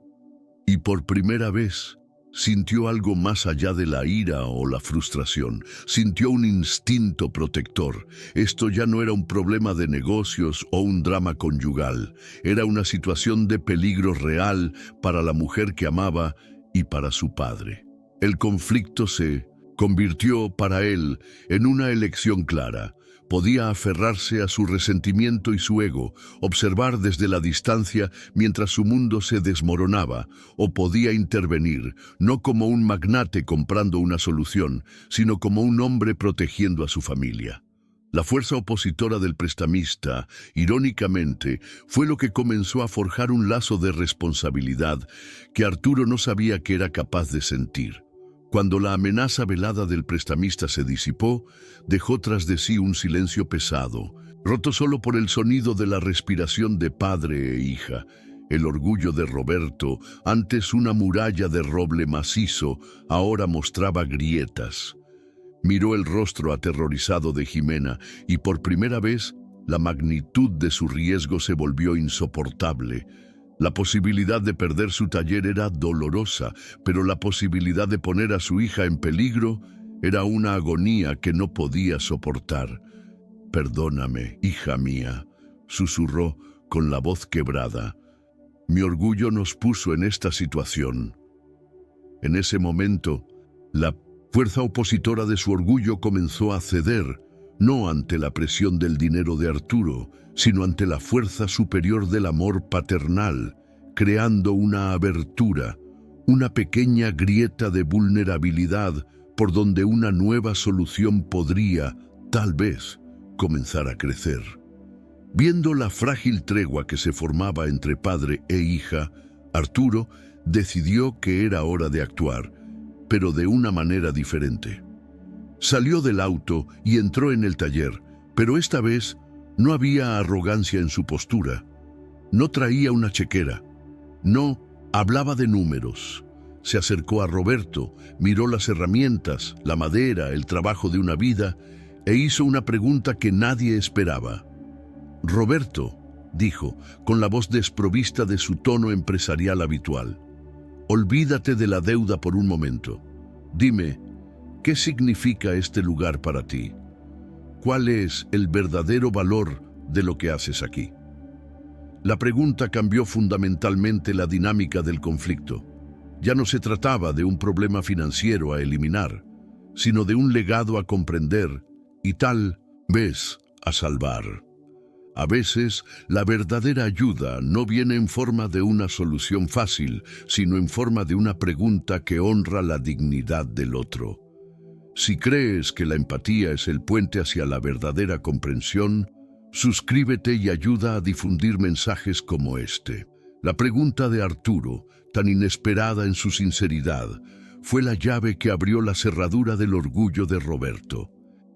Y por primera vez sintió algo más allá de la ira o la frustración. Sintió un instinto protector. Esto ya no era un problema de negocios o un drama conyugal. Era una situación de peligro real para la mujer que amaba y para su padre. El conflicto se convirtió para él en una elección clara. Podía aferrarse a su resentimiento y su ego, observar desde la distancia mientras su mundo se desmoronaba, o podía intervenir, no como un magnate comprando una solución, sino como un hombre protegiendo a su familia. La fuerza opositora del prestamista, irónicamente, fue lo que comenzó a forjar un lazo de responsabilidad que Arturo no sabía que era capaz de sentir. Cuando la amenaza velada del prestamista se disipó, dejó tras de sí un silencio pesado, roto solo por el sonido de la respiración de padre e hija. El orgullo de Roberto, antes una muralla de roble macizo, ahora mostraba grietas. Miró el rostro aterrorizado de Jimena y por primera vez la magnitud de su riesgo se volvió insoportable. La posibilidad de perder su taller era dolorosa, pero la posibilidad de poner a su hija en peligro era una agonía que no podía soportar. «Perdóname, hija mía», susurró con la voz quebrada. «Mi orgullo nos puso en esta situación». En ese momento, la fuerza opositora de su orgullo comenzó a ceder, no ante la presión del dinero de Arturo, sino ante la fuerza superior del amor paternal, creando una abertura, una pequeña grieta de vulnerabilidad por donde una nueva solución podría, tal vez, comenzar a crecer. Viendo la frágil tregua que se formaba entre padre e hija, Arturo decidió que era hora de actuar, pero de una manera diferente. Salió del auto y entró en el taller, pero esta vez no había arrogancia en su postura. No traía una chequera. No hablaba de números. Se acercó a Roberto, miró las herramientas, la madera, el trabajo de una vida, e hizo una pregunta que nadie esperaba. «Roberto», dijo, con la voz desprovista de su tono empresarial habitual, «olvídate de la deuda por un momento. Dime, ¿qué significa este lugar para ti? ¿Cuál es el verdadero valor de lo que haces aquí?» La pregunta cambió fundamentalmente la dinámica del conflicto. Ya no se trataba de un problema financiero a eliminar, sino de un legado a comprender y tal vez a salvar. A veces, la verdadera ayuda no viene en forma de una solución fácil, sino en forma de una pregunta que honra la dignidad del otro. Si crees que la empatía es el puente hacia la verdadera comprensión, suscríbete y ayuda a difundir mensajes como este. La pregunta de Arturo, tan inesperada en su sinceridad, fue la llave que abrió la cerradura del orgullo de Roberto.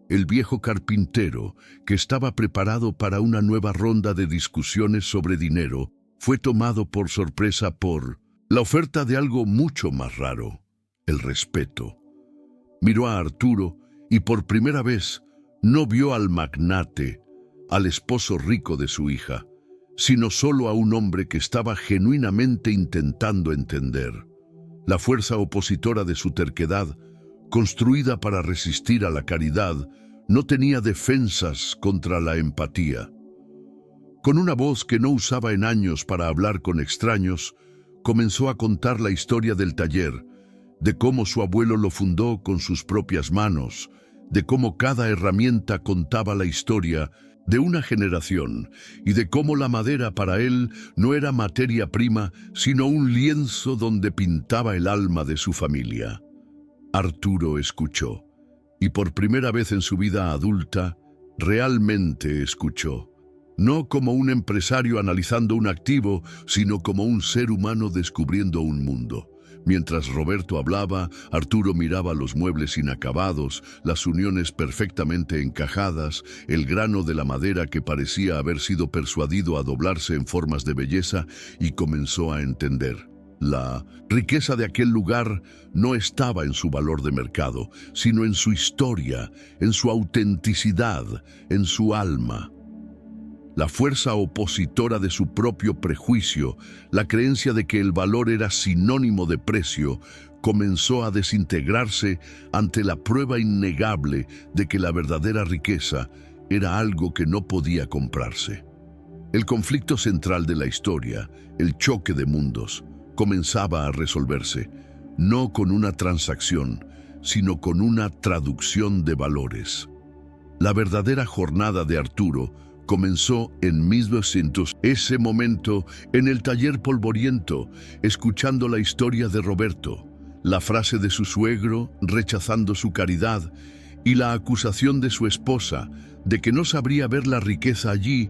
El viejo carpintero, que estaba preparado para una nueva ronda de discusiones sobre dinero, fue tomado por sorpresa por la oferta de algo mucho más raro: el respeto. Miró a Arturo y por primera vez no vio al magnate, al esposo rico de su hija, sino solo a un hombre que estaba genuinamente intentando entender. La fuerza opositora de su terquedad, construida para resistir a la caridad, no tenía defensas contra la empatía. Con una voz que no usaba en años para hablar con extraños, comenzó a contar la historia del taller, de cómo su abuelo lo fundó con sus propias manos, de cómo cada herramienta contaba la historia de una generación y de cómo la madera para él no era materia prima, sino un lienzo donde pintaba el alma de su familia. Arturo escuchó, y por primera vez en su vida adulta, realmente escuchó. No como un empresario analizando un activo, sino como un ser humano descubriendo un mundo. Mientras Roberto hablaba, Arturo miraba los muebles inacabados, las uniones perfectamente encajadas, el grano de la madera que parecía haber sido persuadido a doblarse en formas de belleza, y comenzó a entender. La riqueza de aquel lugar no estaba en su valor de mercado, sino en su historia, en su autenticidad, en su alma. La fuerza opositora de su propio prejuicio, la creencia de que el valor era sinónimo de precio, comenzó a desintegrarse ante la prueba innegable de que la verdadera riqueza era algo que no podía comprarse. El conflicto central de la historia, el choque de mundos, comenzaba a resolverse, no con una transacción, sino con una traducción de valores. La verdadera jornada de Arturo comenzó en 1900, ese momento en el taller polvoriento, escuchando la historia de Roberto, la frase de su suegro rechazando su caridad y la acusación de su esposa de que no sabría ver la riqueza allí,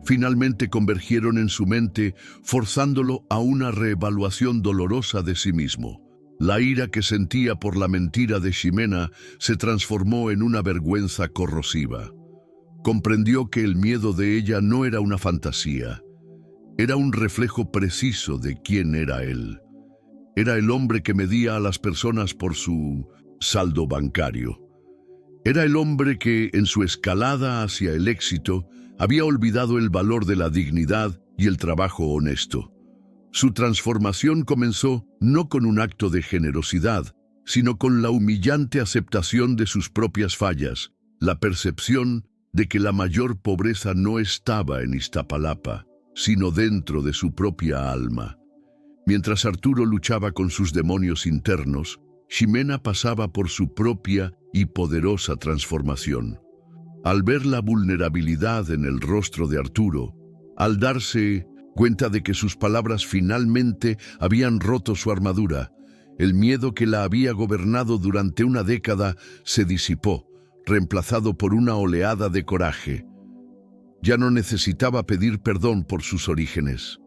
finalmente convergieron en su mente, forzándolo a una reevaluación dolorosa de sí mismo. La ira que sentía por la mentira de Ximena se transformó en una vergüenza corrosiva. Comprendió que el miedo de ella no era una fantasía, era un reflejo preciso de quién era él. Era el hombre que medía a las personas por su saldo bancario. Era el hombre que, en su escalada hacia el éxito, había olvidado el valor de la dignidad y el trabajo honesto. Su transformación comenzó no con un acto de generosidad, sino con la humillante aceptación de sus propias fallas, la percepción de que la mayor pobreza no estaba en Iztapalapa, sino dentro de su propia alma. Mientras Arturo luchaba con sus demonios internos, Ximena pasaba por su propia y poderosa transformación. Al ver la vulnerabilidad en el rostro de Arturo, al darse cuenta de que sus palabras finalmente habían roto su armadura, el miedo que la había gobernado durante una década se disipó, reemplazado por una oleada de coraje. Ya no necesitaba pedir perdón por sus orígenes.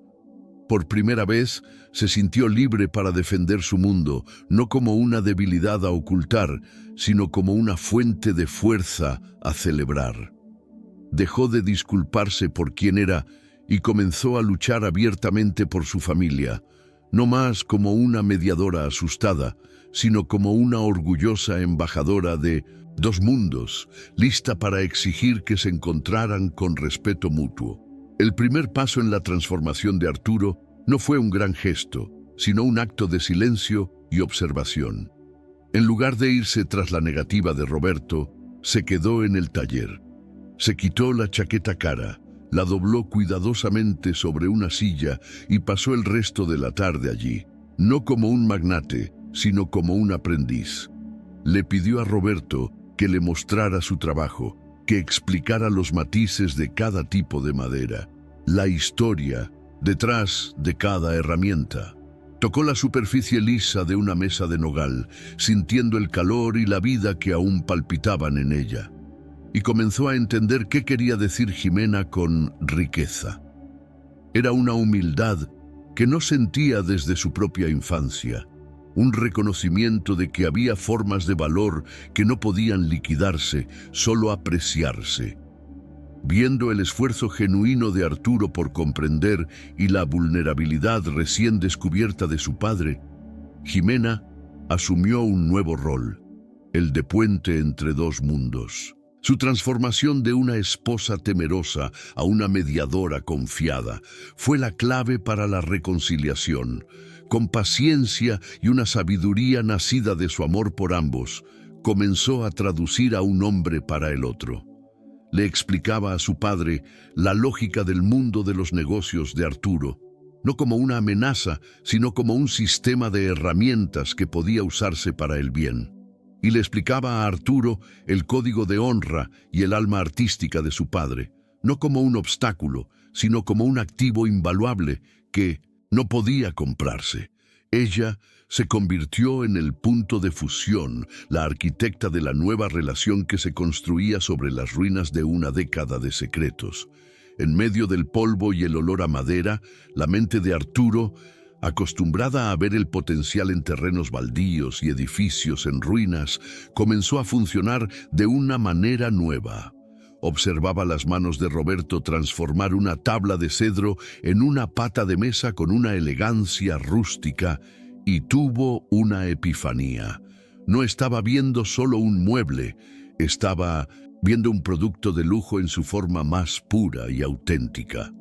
Por primera vez se sintió libre para defender su mundo, no como una debilidad a ocultar, sino como una fuente de fuerza a celebrar. Dejó de disculparse por quien era y comenzó a luchar abiertamente por su familia, no más como una mediadora asustada, sino como una orgullosa embajadora de dos mundos, lista para exigir que se encontraran con respeto mutuo. El primer paso en la transformación de Arturo no fue un gran gesto, sino un acto de silencio y observación. En lugar de irse tras la negativa de Roberto, se quedó en el taller. Se quitó la chaqueta cara, la dobló cuidadosamente sobre una silla y pasó el resto de la tarde allí, no como un magnate, sino como un aprendiz. Le pidió a Roberto que le mostrara su trabajo, que explicara los matices de cada tipo de madera, la historia detrás de cada herramienta. Tocó la superficie lisa de una mesa de nogal, sintiendo el calor y la vida que aún palpitaban en ella. Y comenzó a entender qué quería decir Ximena con riqueza. Era una humildad que no sentía desde su propia infancia, un reconocimiento de que había formas de valor que no podían liquidarse, solo apreciarse. Viendo el esfuerzo genuino de Arturo por comprender y la vulnerabilidad recién descubierta de su padre, Ximena asumió un nuevo rol, el de puente entre dos mundos. Su transformación de una esposa temerosa a una mediadora confiada fue la clave para la reconciliación. Con paciencia y una sabiduría nacida de su amor por ambos, comenzó a traducir a un hombre para el otro. Le explicaba a su padre la lógica del mundo de los negocios de Arturo, no como una amenaza, sino como un sistema de herramientas que podía usarse para el bien. Y le explicaba a Arturo el código de honra y el alma artística de su padre, no como un obstáculo, sino como un activo invaluable que no podía comprarse. Ella se convirtió en el punto de fusión, la arquitecta de la nueva relación que se construía sobre las ruinas de una década de secretos. En medio del polvo y el olor a madera, la mente de Arturo, acostumbrada a ver el potencial en terrenos baldíos y edificios en ruinas, comenzó a funcionar de una manera nueva. Observaba las manos de Roberto transformar una tabla de cedro en una pata de mesa con una elegancia rústica y tuvo una epifanía. No estaba viendo solo un mueble, estaba viendo un producto de lujo en su forma más pura y auténtica.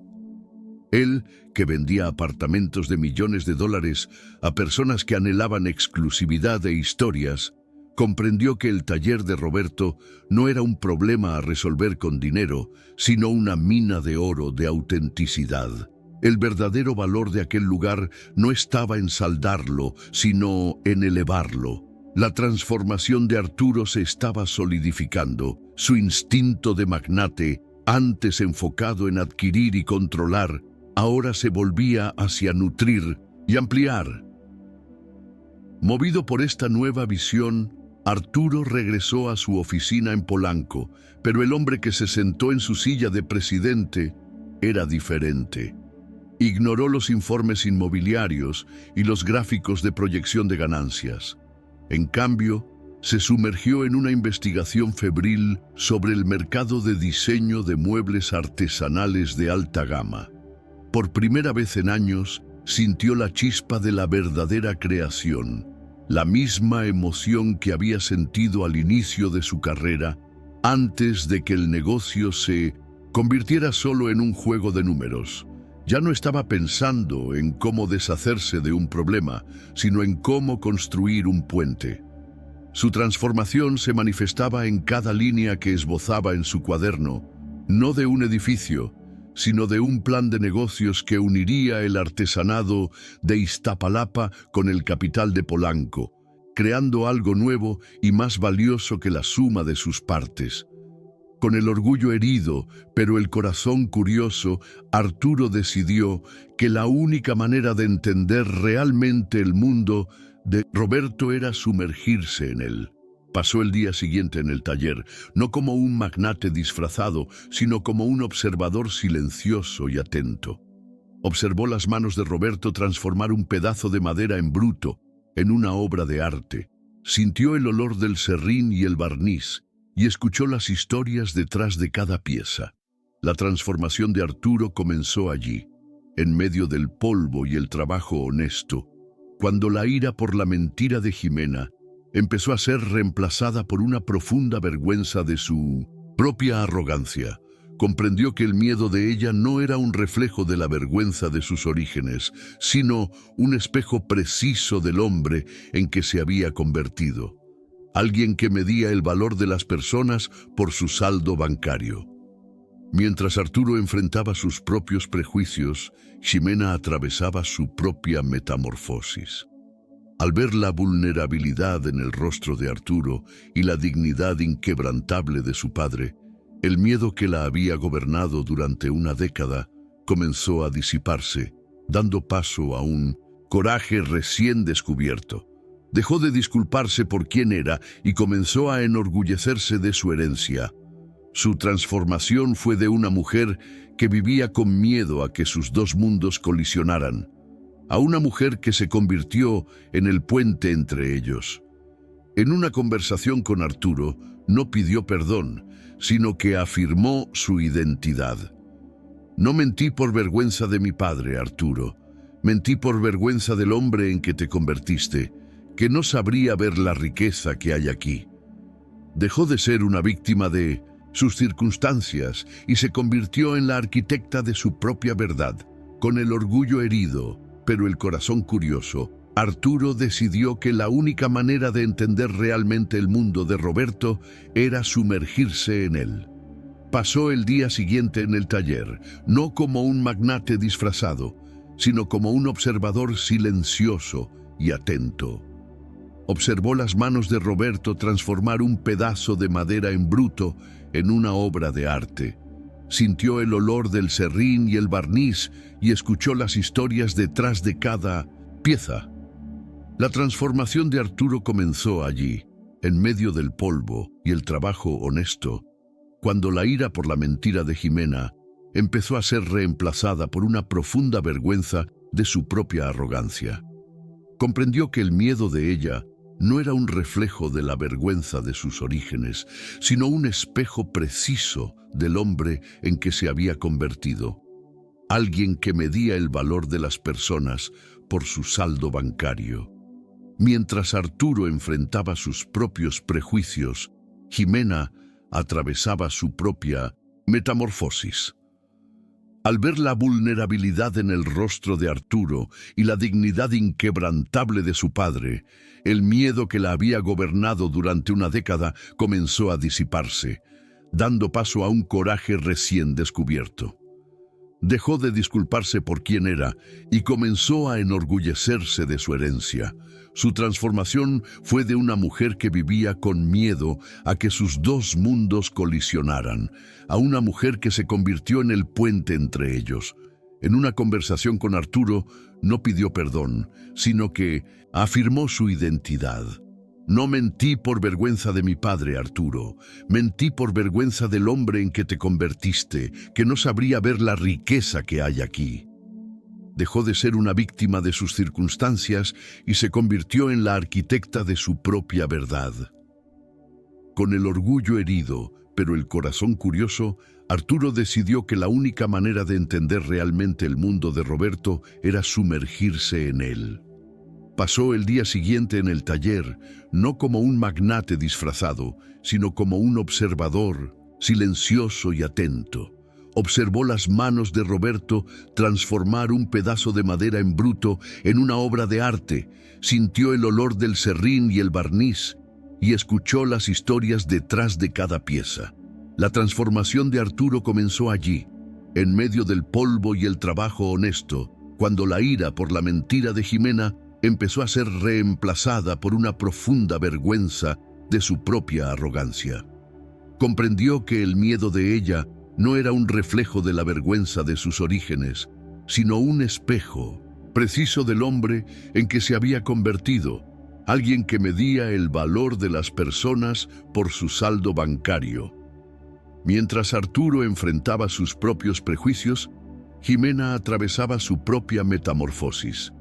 Él, que vendía apartamentos de millones de dólares a personas que anhelaban exclusividad e historias, comprendió que el taller de Roberto no era un problema a resolver con dinero, sino una mina de oro de autenticidad. El verdadero valor de aquel lugar no estaba en saldarlo, sino en elevarlo. La transformación de Arturo se estaba solidificando. Su instinto de magnate, antes enfocado en adquirir y controlar, ahora se volvía hacia nutrir y ampliar. Movido por esta nueva visión, Arturo regresó a su oficina en Polanco, pero el hombre que se sentó en su silla de presidente era diferente. Ignoró los informes inmobiliarios y los gráficos de proyección de ganancias. En cambio, se sumergió en una investigación febril sobre el mercado de diseño de muebles artesanales de alta gama. Por primera vez en años, sintió la chispa de la verdadera creación, la misma emoción que había sentido al inicio de su carrera, antes de que el negocio se convirtiera solo en un juego de números. Ya no estaba pensando en cómo deshacerse de un problema, sino en cómo construir un puente. Su transformación se manifestaba en cada línea que esbozaba en su cuaderno, no de un edificio, sino de un plan de negocios que uniría el artesanado de Iztapalapa con el capital de Polanco, creando algo nuevo y más valioso que la suma de sus partes. Con el orgullo herido, pero el corazón curioso, Arturo decidió que la única manera de entender realmente el mundo de Roberto era sumergirse en él. Pasó el día siguiente en el taller, no como un magnate disfrazado, sino como un observador silencioso y atento. Observó las manos de Roberto transformar un pedazo de madera en bruto, en una obra de arte. Sintió el olor del serrín y el barniz, y escuchó las historias detrás de cada pieza. La transformación de Arturo comenzó allí, en medio del polvo y el trabajo honesto, cuando la ira por la mentira de Jimena empezó a ser reemplazada por una profunda vergüenza de su propia arrogancia. Comprendió que el miedo de ella no era un reflejo de la vergüenza de sus orígenes, sino un espejo preciso del hombre en que se había convertido. Alguien que medía el valor de las personas por su saldo bancario. Mientras Arturo enfrentaba sus propios prejuicios, Ximena atravesaba su propia metamorfosis. Al ver la vulnerabilidad en el rostro de Arturo y la dignidad inquebrantable de su padre, el miedo que la había gobernado durante una década comenzó a disiparse, dando paso a un coraje recién descubierto. Dejó de disculparse por quién era y comenzó a enorgullecerse de su herencia. Su transformación fue de una mujer que vivía con miedo a que sus dos mundos colisionaran, a una mujer que se convirtió en el puente entre ellos. En una conversación con Arturo, no pidió perdón, sino que afirmó su identidad. No mentí por vergüenza de mi padre, Arturo. Mentí por vergüenza del hombre en que te convertiste, que no sabría ver la riqueza que hay aquí. Dejó de ser una víctima de sus circunstancias y se convirtió en la arquitecta de su propia verdad. Con el orgullo herido, pero el corazón curioso, Arturo decidió que la única manera de entender realmente el mundo de Roberto era sumergirse en él. Pasó el día siguiente en el taller, no como un magnate disfrazado, sino como un observador silencioso y atento. Observó las manos de Roberto transformar un pedazo de madera en bruto en una obra de arte. Sintió el olor del serrín y el barniz y escuchó las historias detrás de cada pieza. La transformación de Arturo comenzó allí, en medio del polvo y el trabajo honesto, cuando la ira por la mentira de Ximena empezó a ser reemplazada por una profunda vergüenza de su propia arrogancia. Comprendió que el miedo de ella no era un reflejo de la vergüenza de sus orígenes, sino un espejo preciso del hombre en que se había convertido. Alguien que medía el valor de las personas por su saldo bancario. Mientras Arturo enfrentaba sus propios prejuicios, Ximena atravesaba su propia metamorfosis. Al ver la vulnerabilidad en el rostro de Arturo y la dignidad inquebrantable de su padre, el miedo que la había gobernado durante una década comenzó a disiparse, dando paso a un coraje recién descubierto. Dejó de disculparse por quién era y comenzó a enorgullecerse de su herencia. Su transformación fue de una mujer que vivía con miedo a que sus dos mundos colisionaran, a una mujer que se convirtió en el puente entre ellos. En una conversación con Arturo, no pidió perdón, sino que afirmó su identidad. No mentí por vergüenza de mi padre, Arturo. Mentí por vergüenza del hombre en que te convertiste, que no sabría ver la riqueza que hay aquí. Dejó de ser una víctima de sus circunstancias y se convirtió en la arquitecta de su propia verdad. Con el orgullo herido, pero el corazón curioso, Arturo decidió que la única manera de entender realmente el mundo de Roberto era sumergirse en él. Pasó el día siguiente en el taller, no como un magnate disfrazado, sino como un observador, silencioso y atento. Observó las manos de Roberto transformar un pedazo de madera en bruto en una obra de arte, sintió el olor del serrín y el barniz, y escuchó las historias detrás de cada pieza. La transformación de Arturo comenzó allí, en medio del polvo y el trabajo honesto, cuando la ira por la mentira de Jimena empezó a ser reemplazada por una profunda vergüenza de su propia arrogancia. Comprendió que el miedo de ella no era un reflejo de la vergüenza de sus orígenes, sino un espejo preciso del hombre en que se había convertido, alguien que medía el valor de las personas por su saldo bancario. Mientras Arturo enfrentaba sus propios prejuicios, Jimena atravesaba su propia metamorfosis.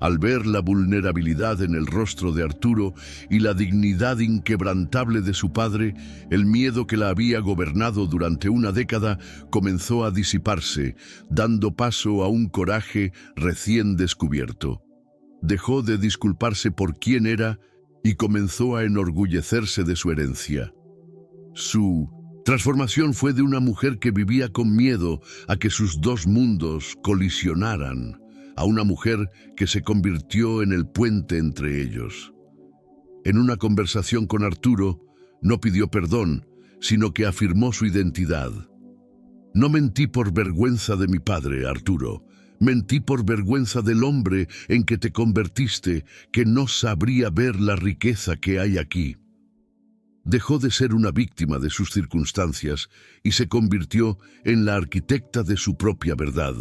Al ver la vulnerabilidad en el rostro de Arturo y la dignidad inquebrantable de su padre, el miedo que la había gobernado durante una década comenzó a disiparse, dando paso a un coraje recién descubierto. Dejó de disculparse por quién era y comenzó a enorgullecerse de su herencia. Su transformación fue de una mujer que vivía con miedo a que sus dos mundos colisionaran, a una mujer que se convirtió en el puente entre ellos. En una conversación con Arturo, no pidió perdón, sino que afirmó su identidad. No mentí por vergüenza de mi padre, Arturo. Mentí por vergüenza del hombre en que te convertiste, que no sabría ver la riqueza que hay aquí. Dejó de ser una víctima de sus circunstancias y se convirtió en la arquitecta de su propia verdad.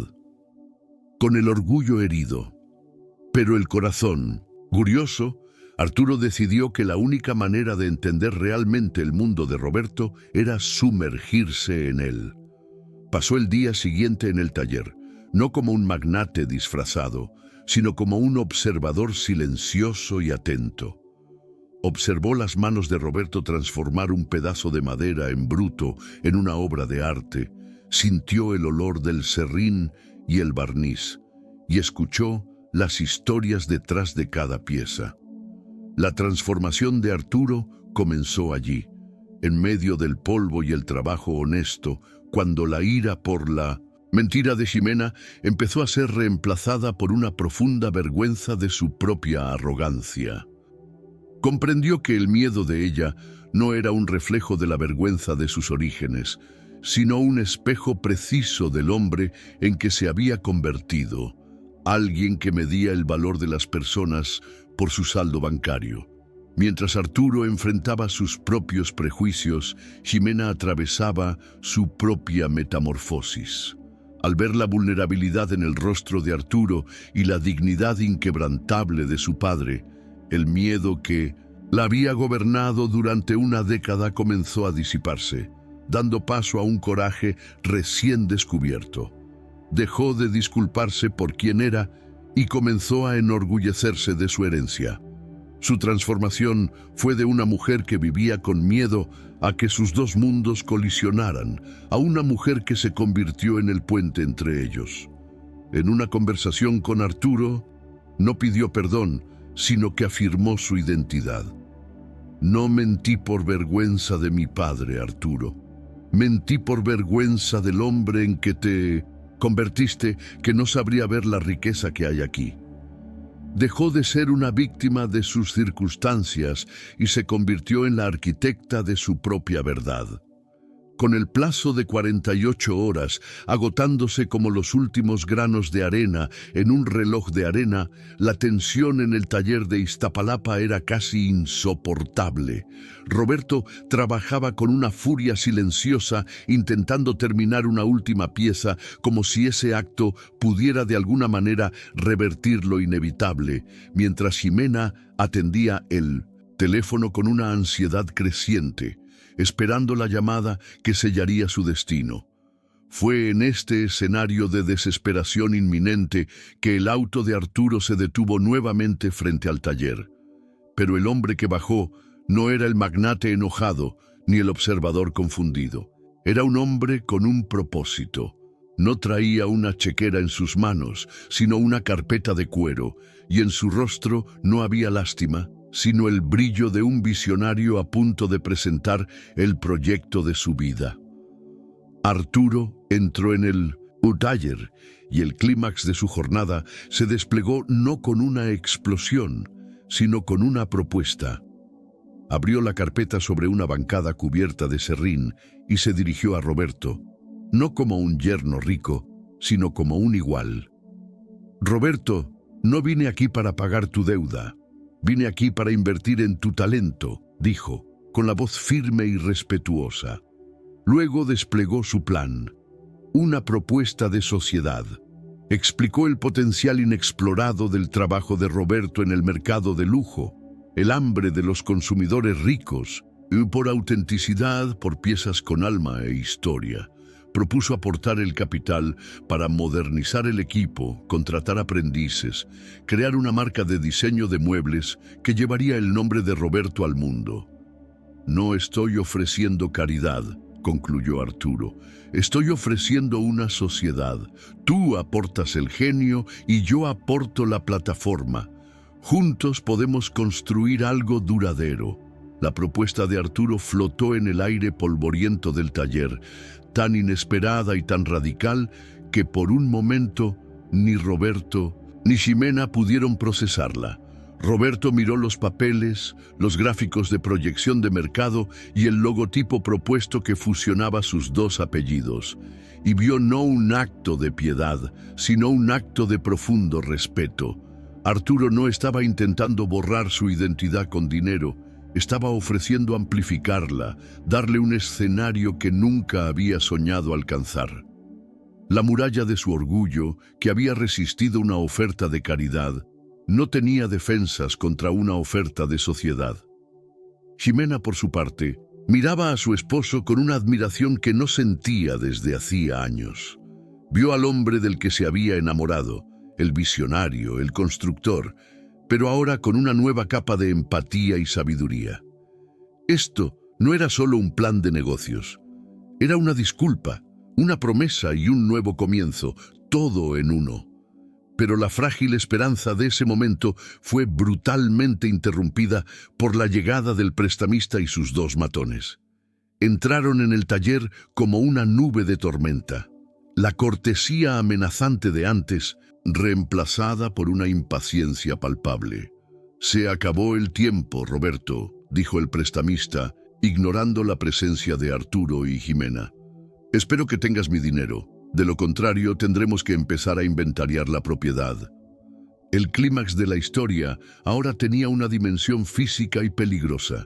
Con el orgullo herido, pero el corazón curioso, Arturo decidió que la única manera de entender realmente el mundo de Roberto era sumergirse en él. Pasó el día siguiente en el taller, no como un magnate disfrazado, sino como un observador silencioso y atento. Observó las manos de Roberto transformar un pedazo de madera en bruto en una obra de arte, sintió el olor del serrín y el barniz, y escuchó las historias detrás de cada pieza. La transformación de Arturo comenzó allí, en medio del polvo y el trabajo honesto, cuando la ira por la mentira de Jimena empezó a ser reemplazada por una profunda vergüenza de su propia arrogancia. Comprendió que el miedo de ella no era un reflejo de la vergüenza de sus orígenes, sino un espejo preciso del hombre en que se había convertido, alguien que medía el valor de las personas por su saldo bancario. Mientras Arturo enfrentaba sus propios prejuicios, Jimena atravesaba su propia metamorfosis. Al ver la vulnerabilidad en el rostro de Arturo y la dignidad inquebrantable de su padre, el miedo que la había gobernado durante una década comenzó a disiparse, dando paso a un coraje recién descubierto. Dejó de disculparse por quién era y comenzó a enorgullecerse de su herencia. Su transformación fue de una mujer que vivía con miedo a que sus dos mundos colisionaran, a una mujer que se convirtió en el puente entre ellos. En una conversación con Arturo, no pidió perdón, sino que afirmó su identidad. No mentí por vergüenza de mi padre, Arturo. Mentí por vergüenza del hombre en que te convertiste, que no sabría ver la riqueza que hay aquí. Dejó de ser una víctima de sus circunstancias y se convirtió en la arquitecta de su propia verdad. Con el plazo de 48 horas, agotándose como los últimos granos de arena en un reloj de arena, la tensión en el taller de Iztapalapa era casi insoportable. Roberto trabajaba con una furia silenciosa, intentando terminar una última pieza, como si ese acto pudiera de alguna manera revertir lo inevitable, mientras Jimena atendía el teléfono con una ansiedad creciente, esperando la llamada que sellaría su destino. Fue en este escenario de desesperación inminente que el auto de Arturo se detuvo nuevamente frente al taller. Pero el hombre que bajó no era el magnate enojado ni el observador confundido. Era un hombre con un propósito. No traía una chequera en sus manos, sino una carpeta de cuero, y en su rostro no había lástima, sino el brillo de un visionario a punto de presentar el proyecto de su vida. Arturo entró en el taller y el clímax de su jornada se desplegó no con una explosión, sino con una propuesta. Abrió la carpeta sobre una bancada cubierta de serrín y se dirigió a Roberto, no como un yerno rico, sino como un igual. Roberto, no vine aquí para pagar tu deuda. Vine aquí para invertir en tu talento, dijo, con la voz firme y respetuosa. Luego desplegó su plan, una propuesta de sociedad. Explicó el potencial inexplorado del trabajo de Roberto en el mercado de lujo, el hambre de los consumidores ricos, y por autenticidad, por piezas con alma e historia. Propuso aportar el capital para modernizar el equipo, contratar aprendices, crear una marca de diseño de muebles que llevaría el nombre de Roberto al mundo. No estoy ofreciendo caridad, concluyó Arturo. Estoy ofreciendo una sociedad. Tú aportas el genio y yo aporto la plataforma. Juntos podemos construir algo duradero. La propuesta de Arturo flotó en el aire polvoriento del taller, tan inesperada y tan radical que por un momento ni Roberto ni Ximena pudieron procesarla. Roberto miró los papeles, los gráficos de proyección de mercado y el logotipo propuesto que fusionaba sus dos apellidos, y vio no un acto de piedad, sino un acto de profundo respeto. Arturo no estaba intentando borrar su identidad con dinero, estaba ofreciendo amplificarla, darle un escenario que nunca había soñado alcanzar. La muralla de su orgullo, que había resistido una oferta de caridad, no tenía defensas contra una oferta de sociedad. Ximena, por su parte, miraba a su esposo con una admiración que no sentía desde hacía años. Vio al hombre del que se había enamorado, el visionario, el constructor, pero ahora con una nueva capa de empatía y sabiduría. Esto no era solo un plan de negocios, era una disculpa, una promesa y un nuevo comienzo, todo en uno. Pero la frágil esperanza de ese momento fue brutalmente interrumpida por la llegada del prestamista y sus dos matones. Entraron en el taller como una nube de tormenta. La cortesía amenazante de antes, reemplazada por una impaciencia palpable. «Se acabó el tiempo, Roberto», dijo el prestamista, ignorando la presencia de Arturo y Ximena. «Espero que tengas mi dinero. De lo contrario, tendremos que empezar a inventariar la propiedad». El clímax de la historia ahora tenía una dimensión física y peligrosa.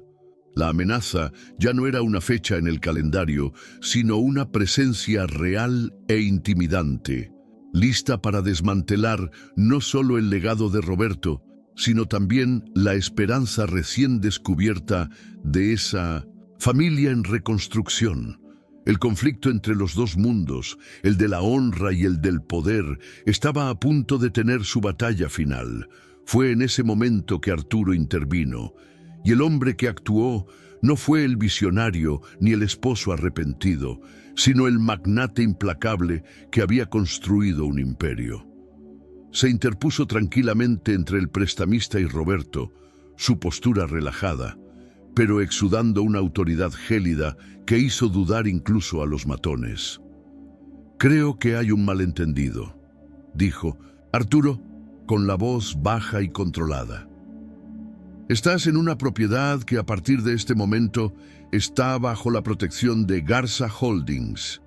La amenaza ya no era una fecha en el calendario, sino una presencia real e intimidante, lista para desmantelar no solo el legado de Roberto, sino también la esperanza recién descubierta de esa familia en reconstrucción. El conflicto entre los dos mundos, el de la honra y el del poder, estaba a punto de tener su batalla final. Fue en ese momento que Arturo intervino, y el hombre que actuó no fue el visionario ni el esposo arrepentido, sino el magnate implacable que había construido un imperio. Se interpuso tranquilamente entre el prestamista y Roberto, su postura relajada, pero exudando una autoridad gélida que hizo dudar incluso a los matones. «Creo que hay un malentendido», dijo Arturo, con la voz baja y controlada. «Estás en una propiedad que a partir de este momento está bajo la protección de Garza Holdings.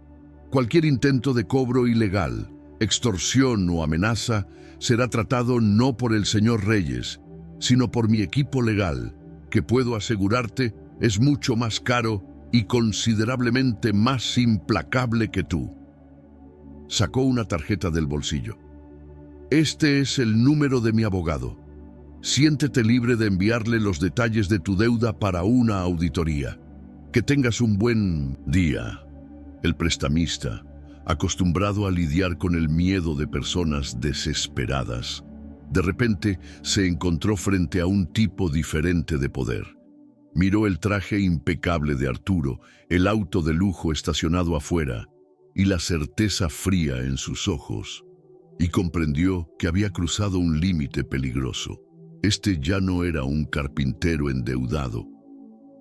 Cualquier intento de cobro ilegal, extorsión o amenaza será tratado no por el señor Reyes, sino por mi equipo legal, que puedo asegurarte es mucho más caro y considerablemente más implacable que tú». Sacó una tarjeta del bolsillo. «Este es el número de mi abogado. Siéntete libre de enviarle los detalles de tu deuda para una auditoría. Que tengas un buen día». El prestamista, acostumbrado a lidiar con el miedo de personas desesperadas, de repente se encontró frente a un tipo diferente de poder. Miró el traje impecable de Arturo, el auto de lujo estacionado afuera, y la certeza fría en sus ojos, y comprendió que había cruzado un límite peligroso. Este ya no era un carpintero endeudado,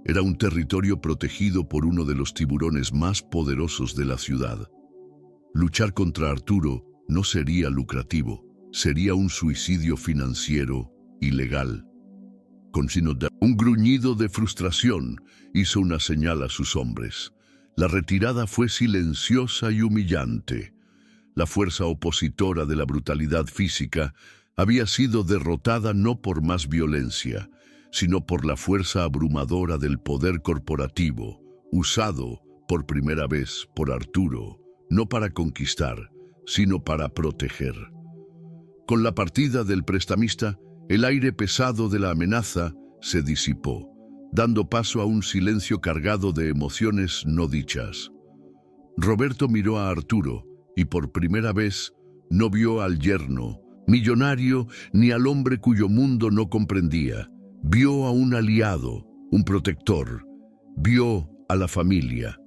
era un territorio protegido por uno de los tiburones más poderosos de la ciudad. Luchar contra Arturo no sería lucrativo, sería un suicidio financiero ilegal. Un gruñido de frustración hizo una señal a sus hombres. La retirada fue silenciosa y humillante. La fuerza opositora de la brutalidad física había sido derrotada no por más violencia, sino por la fuerza abrumadora del poder corporativo, usado por primera vez por Arturo, no para conquistar, sino para proteger. Con la partida del prestamista, el aire pesado de la amenaza se disipó, dando paso a un silencio cargado de emociones no dichas. Roberto miró a Arturo y por primera vez no vio al yerno, millonario, ni al hombre cuyo mundo no comprendía. Vio a un aliado, un protector. Vio a la familia.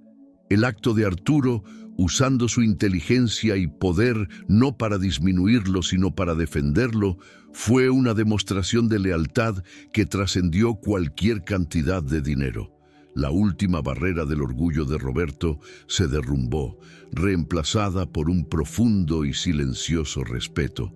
El acto de Arturo, usando su inteligencia y poder no para disminuirlo sino para defenderlo, fue una demostración de lealtad que trascendió cualquier cantidad de dinero. La última barrera del orgullo de Roberto se derrumbó, reemplazada por un profundo y silencioso respeto.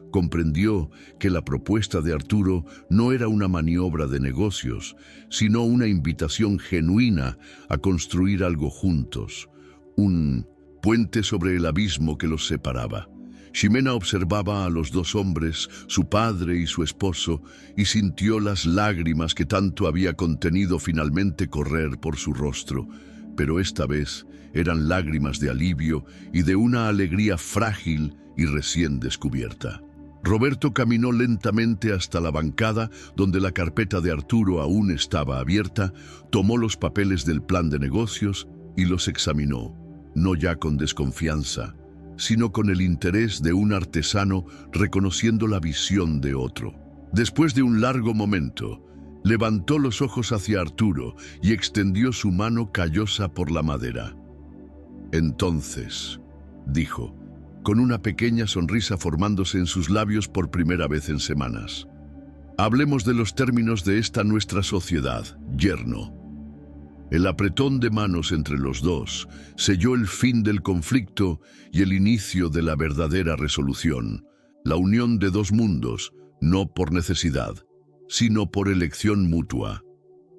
Comprendió que la propuesta de Arturo no era una maniobra de negocios, sino una invitación genuina a construir algo juntos, un puente sobre el abismo que los separaba. Ximena observaba a los dos hombres, su padre y su esposo, y sintió las lágrimas que tanto había contenido finalmente correr por su rostro, pero esta vez eran lágrimas de alivio y de una alegría frágil y recién descubierta. Roberto caminó lentamente hasta la bancada donde la carpeta de Arturo aún estaba abierta, tomó los papeles del plan de negocios y los examinó, no ya con desconfianza, sino con el interés de un artesano reconociendo la visión de otro. Después de un largo momento, levantó los ojos hacia Arturo y extendió su mano callosa por la madera. «Entonces», dijo, con una pequeña sonrisa formándose en sus labios por primera vez en semanas, «hablemos de los términos de esta nuestra sociedad, yerno». El apretón de manos entre los dos selló el fin del conflicto y el inicio de la verdadera resolución, la unión de dos mundos, no por necesidad, sino por elección mutua.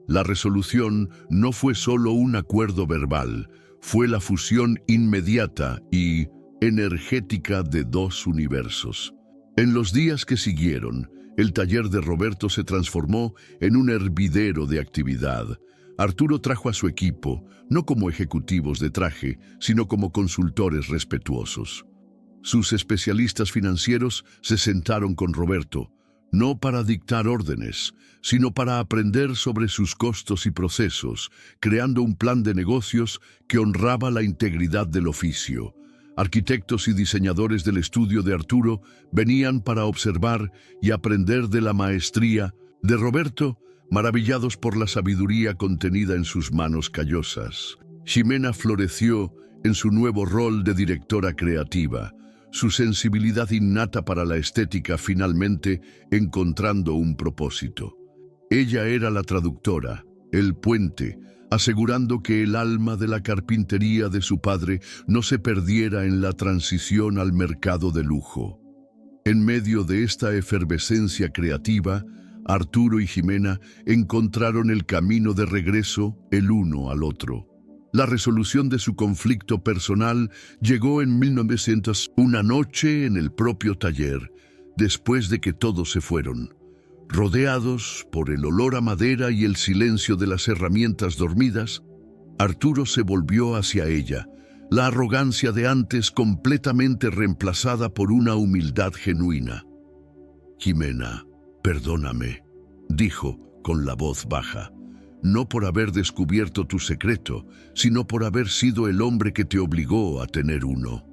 La resolución no fue solo un acuerdo verbal, fue la fusión inmediata y energética de dos universos. En los días que siguieron, el taller de Roberto se transformó en un hervidero de actividad. Arturo trajo a su equipo, no como ejecutivos de traje, sino como consultores respetuosos. Sus especialistas financieros se sentaron con Roberto, no para dictar órdenes, sino para aprender sobre sus costos y procesos, creando un plan de negocios que honraba la integridad del oficio. Arquitectos y diseñadores del estudio de Arturo venían para observar y aprender de la maestría de Roberto, maravillados por la sabiduría contenida en sus manos callosas. Ximena floreció en su nuevo rol de directora creativa, su sensibilidad innata para la estética finalmente encontrando un propósito. Ella era la traductora, el puente, asegurando que el alma de la carpintería de su padre no se perdiera en la transición al mercado de lujo. En medio de esta efervescencia creativa, Arturo y Ximena encontraron el camino de regreso el uno al otro. La resolución de su conflicto personal llegó en 1900, una noche en el propio taller, después de que todos se fueron. Rodeados por el olor a madera y el silencio de las herramientas dormidas, Arturo se volvió hacia ella, la arrogancia de antes completamente reemplazada por una humildad genuina. «Ximena, perdóname», dijo con la voz baja, no por haber descubierto tu secreto, sino por haber sido el hombre que te obligó a tener uno.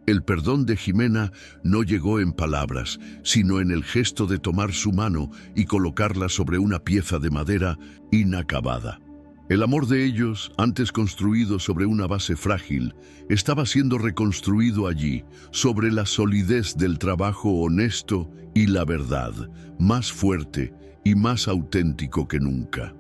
El perdón de Jimena no llegó en palabras, sino en el gesto de tomar su mano y colocarla sobre una pieza de madera inacabada. El amor de ellos, antes construido sobre una base frágil, estaba siendo reconstruido allí, sobre la solidez del trabajo honesto y la verdad, más fuerte y más auténtico que nunca.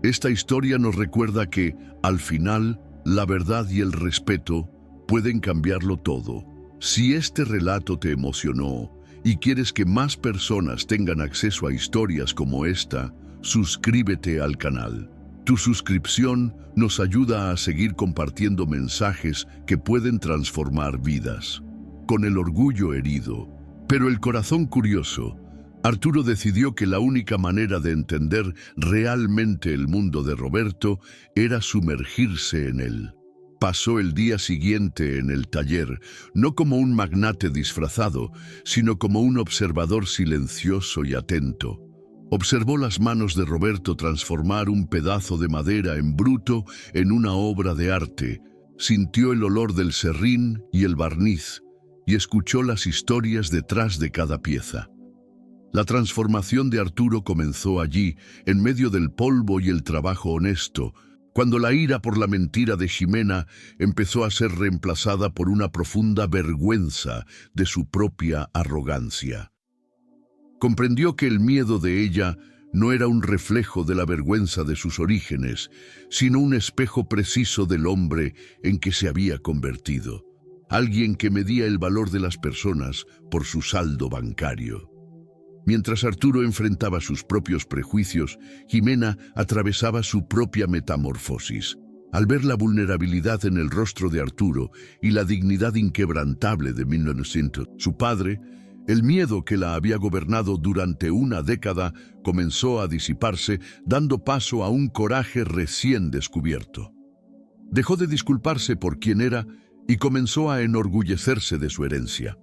Esta historia nos recuerda que, al final, la verdad y el respeto pueden cambiarlo todo. Si este relato te emocionó y quieres que más personas tengan acceso a historias como esta, suscríbete al canal. Tu suscripción nos ayuda a seguir compartiendo mensajes que pueden transformar vidas. Con el orgullo herido, pero el corazón curioso, Arturo decidió que la única manera de entender realmente el mundo de Roberto era sumergirse en él. Pasó el día siguiente en el taller, no como un magnate disfrazado, sino como un observador silencioso y atento. Observó las manos de Roberto transformar un pedazo de madera en bruto en una obra de arte, sintió el olor del serrín y el barniz, y escuchó las historias detrás de cada pieza. La transformación de Arturo comenzó allí, en medio del polvo y el trabajo honesto, cuando la ira por la mentira de Jimena empezó a ser reemplazada por una profunda vergüenza de su propia arrogancia. Comprendió que el miedo de ella no era un reflejo de la vergüenza de sus orígenes, sino un espejo preciso del hombre en que se había convertido, alguien que medía el valor de las personas por su saldo bancario. Mientras Arturo enfrentaba sus propios prejuicios, Jimena atravesaba su propia metamorfosis. Al ver la vulnerabilidad en el rostro de Arturo y la dignidad inquebrantable de 1900, su padre, el miedo que la había gobernado durante una década comenzó a disiparse, dando paso a un coraje recién descubierto. Dejó de disculparse por quien era y comenzó a enorgullecerse de su herencia.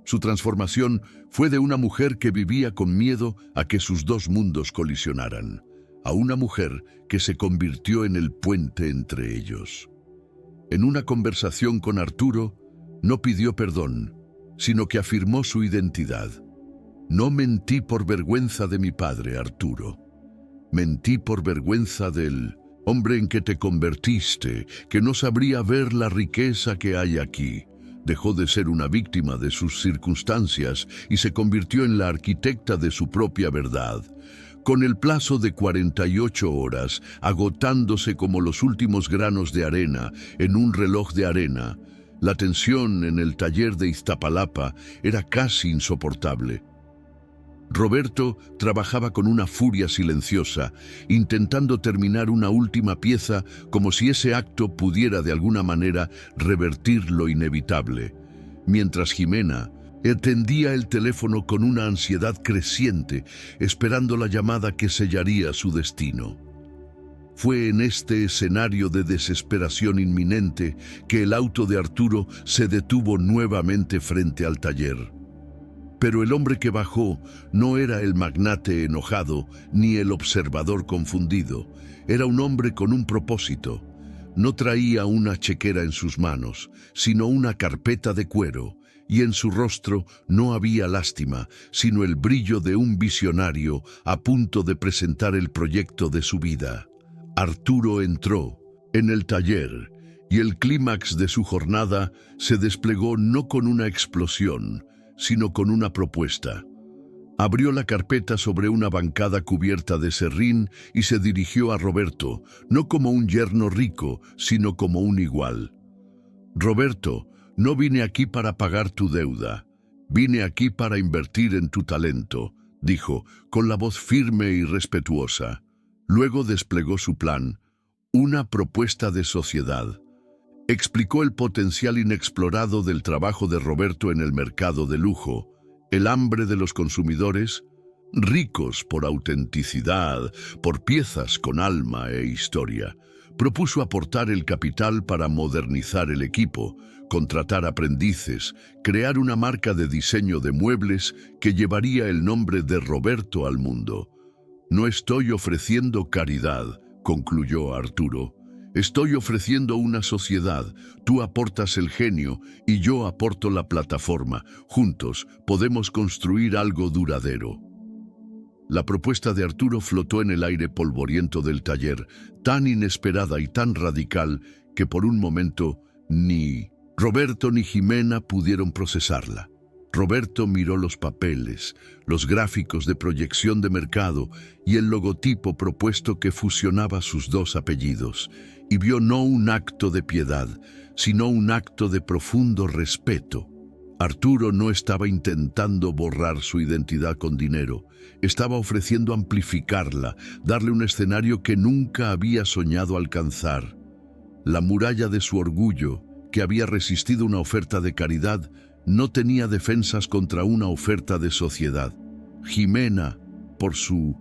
Su transformación fue de una mujer que vivía con miedo a que sus dos mundos colisionaran, a una mujer que se convirtió en el puente entre ellos. En una conversación con Arturo, no pidió perdón, sino que afirmó su identidad. No mentí por vergüenza de mi padre, Arturo. Mentí por vergüenza del hombre en que te convertiste, que no sabría ver la riqueza que hay aquí. Dejó de ser una víctima de sus circunstancias y se convirtió en la arquitecta de su propia verdad. Con el plazo de 48 horas, agotándose como los últimos granos de arena en un reloj de arena, la tensión en el taller de Iztapalapa era casi insoportable. Roberto trabajaba con una furia silenciosa, intentando terminar una última pieza como si ese acto pudiera de alguna manera revertir lo inevitable, mientras Jimena atendía el teléfono con una ansiedad creciente, esperando la llamada que sellaría su destino. Fue en este escenario de desesperación inminente que el auto de Arturo se detuvo nuevamente frente al taller. Pero el hombre que bajó no era el magnate enojado ni el observador confundido. Era un hombre con un propósito. No traía una chequera en sus manos, sino una carpeta de cuero, y en su rostro no había lástima, sino el brillo de un visionario a punto de presentar el proyecto de su vida. Arturo entró en el taller y el clímax de su jornada se desplegó no con una explosión, sino con una propuesta. Abrió la carpeta sobre una bancada cubierta de serrín y se dirigió a Roberto, no como un yerno rico, sino como un igual. Roberto, no vine aquí para pagar tu deuda, vine aquí para invertir en tu talento, dijo, con la voz firme y respetuosa. Luego desplegó su plan, una propuesta de sociedad. Explicó el potencial inexplorado del trabajo de Roberto en el mercado de lujo, el hambre de los consumidores, ricos por autenticidad, por piezas con alma e historia. Propuso aportar el capital para modernizar el equipo, contratar aprendices, crear una marca de diseño de muebles que llevaría el nombre de Roberto al mundo. No estoy ofreciendo caridad, concluyó Arturo. Estoy ofreciendo una sociedad. Tú aportas el genio y yo aporto la plataforma. Juntos podemos construir algo duradero. La propuesta de Arturo flotó en el aire polvoriento del taller, tan inesperada y tan radical que por un momento ni Roberto ni Jimena pudieron procesarla. Roberto miró los papeles, los gráficos de proyección de mercado y el logotipo propuesto que fusionaba sus dos apellidos, y vio no un acto de piedad, sino un acto de profundo respeto. Arturo no estaba intentando borrar su identidad con dinero, estaba ofreciendo amplificarla, darle un escenario que nunca había soñado alcanzar. La muralla de su orgullo, que había resistido una oferta de caridad, no tenía defensas contra una oferta de sociedad. Jimena, por su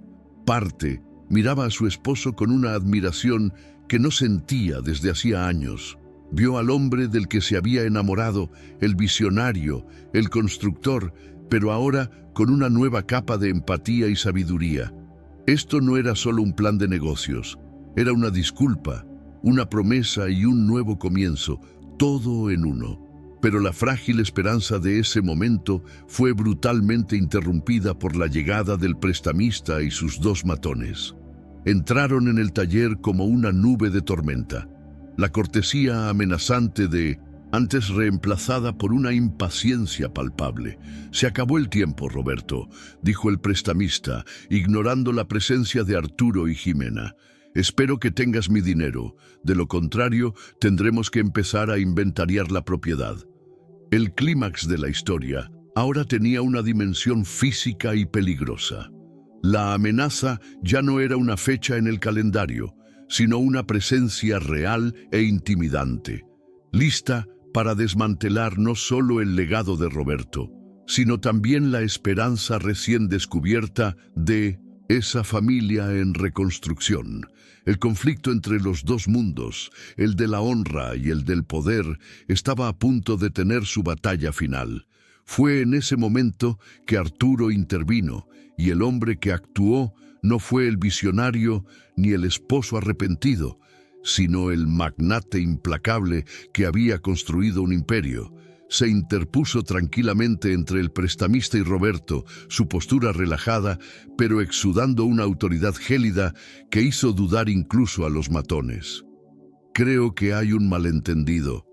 parte, miraba a su esposo con una admiración que no sentía desde hacía años. Vio al hombre del que se había enamorado, el visionario, el constructor, pero ahora con una nueva capa de empatía y sabiduría. Esto no era solo un plan de negocios, era una disculpa, una promesa y un nuevo comienzo, todo en uno. Pero la frágil esperanza de ese momento fue brutalmente interrumpida por la llegada del prestamista y sus dos matones. Entraron en el taller como una nube de tormenta. La cortesía amenazante de antes reemplazada por una impaciencia palpable. «Se acabó el tiempo, Roberto», dijo el prestamista, ignorando la presencia de Arturo y Jimena. «Espero que tengas mi dinero. De lo contrario, tendremos que empezar a inventariar la propiedad». El clímax de la historia ahora tenía una dimensión física y peligrosa. La amenaza ya no era una fecha en el calendario, sino una presencia real e intimidante, lista para desmantelar no solo el legado de Roberto, sino también la esperanza recién descubierta de esa familia en reconstrucción. El conflicto entre los dos mundos, el de la honra y el del poder, estaba a punto de tener su batalla final. Fue en ese momento que Arturo intervino, y el hombre que actuó no fue el visionario ni el esposo arrepentido, sino el magnate implacable que había construido un imperio. Se interpuso tranquilamente entre el prestamista y Roberto, su postura relajada, pero exudando una autoridad gélida que hizo dudar incluso a los matones. «Creo que hay un malentendido»,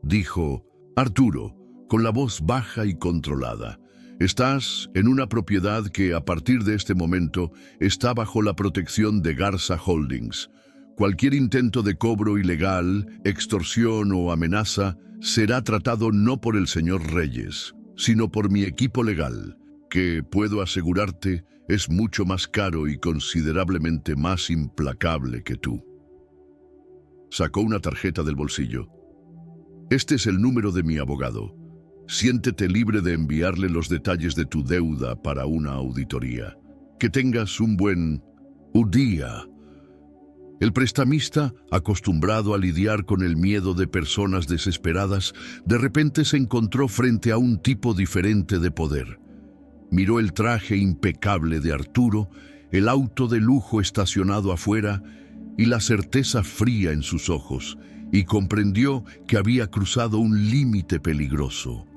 dijo Arturo, con la voz baja y controlada. «Estás en una propiedad que, a partir de este momento, está bajo la protección de Garza Holdings. Cualquier intento de cobro ilegal, extorsión o amenaza será tratado no por el señor Reyes, sino por mi equipo legal, que, puedo asegurarte, es mucho más caro y considerablemente más implacable que tú». Sacó una tarjeta del bolsillo. «Este es el número de mi abogado. Siéntete libre de enviarle los detalles de tu deuda para una auditoría. Que tengas un buen día». El prestamista, acostumbrado a lidiar con el miedo de personas desesperadas, de repente se encontró frente a un tipo diferente de poder. Miró el traje impecable de Arturo, el auto de lujo estacionado afuera y la certeza fría en sus ojos, y comprendió que había cruzado un límite peligroso.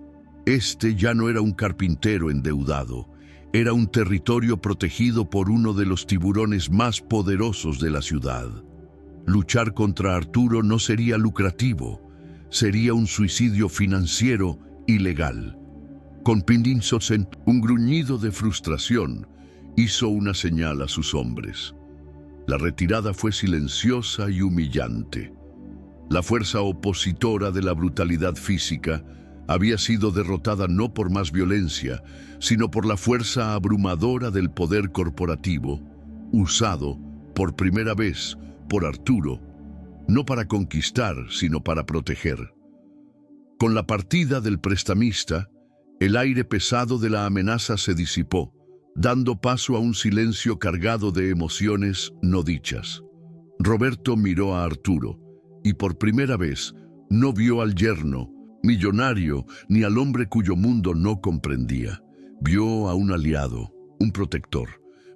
Este ya no era un carpintero endeudado, era un territorio protegido por uno de los tiburones más poderosos de la ciudad. Luchar contra Arturo no sería lucrativo, sería un suicidio financiero y legal. Con Pinninsosen, un gruñido de frustración, hizo una señal a sus hombres. La retirada fue silenciosa y humillante. La fuerza opositora de la brutalidad física había sido derrotada no por más violencia, sino por la fuerza abrumadora del poder corporativo, usado, por primera vez, por Arturo, no para conquistar, sino para proteger. Con la partida del prestamista, el aire pesado de la amenaza se disipó, dando paso a un silencio cargado de emociones no dichas. Roberto miró a Arturo, y por primera vez no vio al yerno, millonario, ni al hombre cuyo mundo no comprendía. Vio a un aliado, un protector.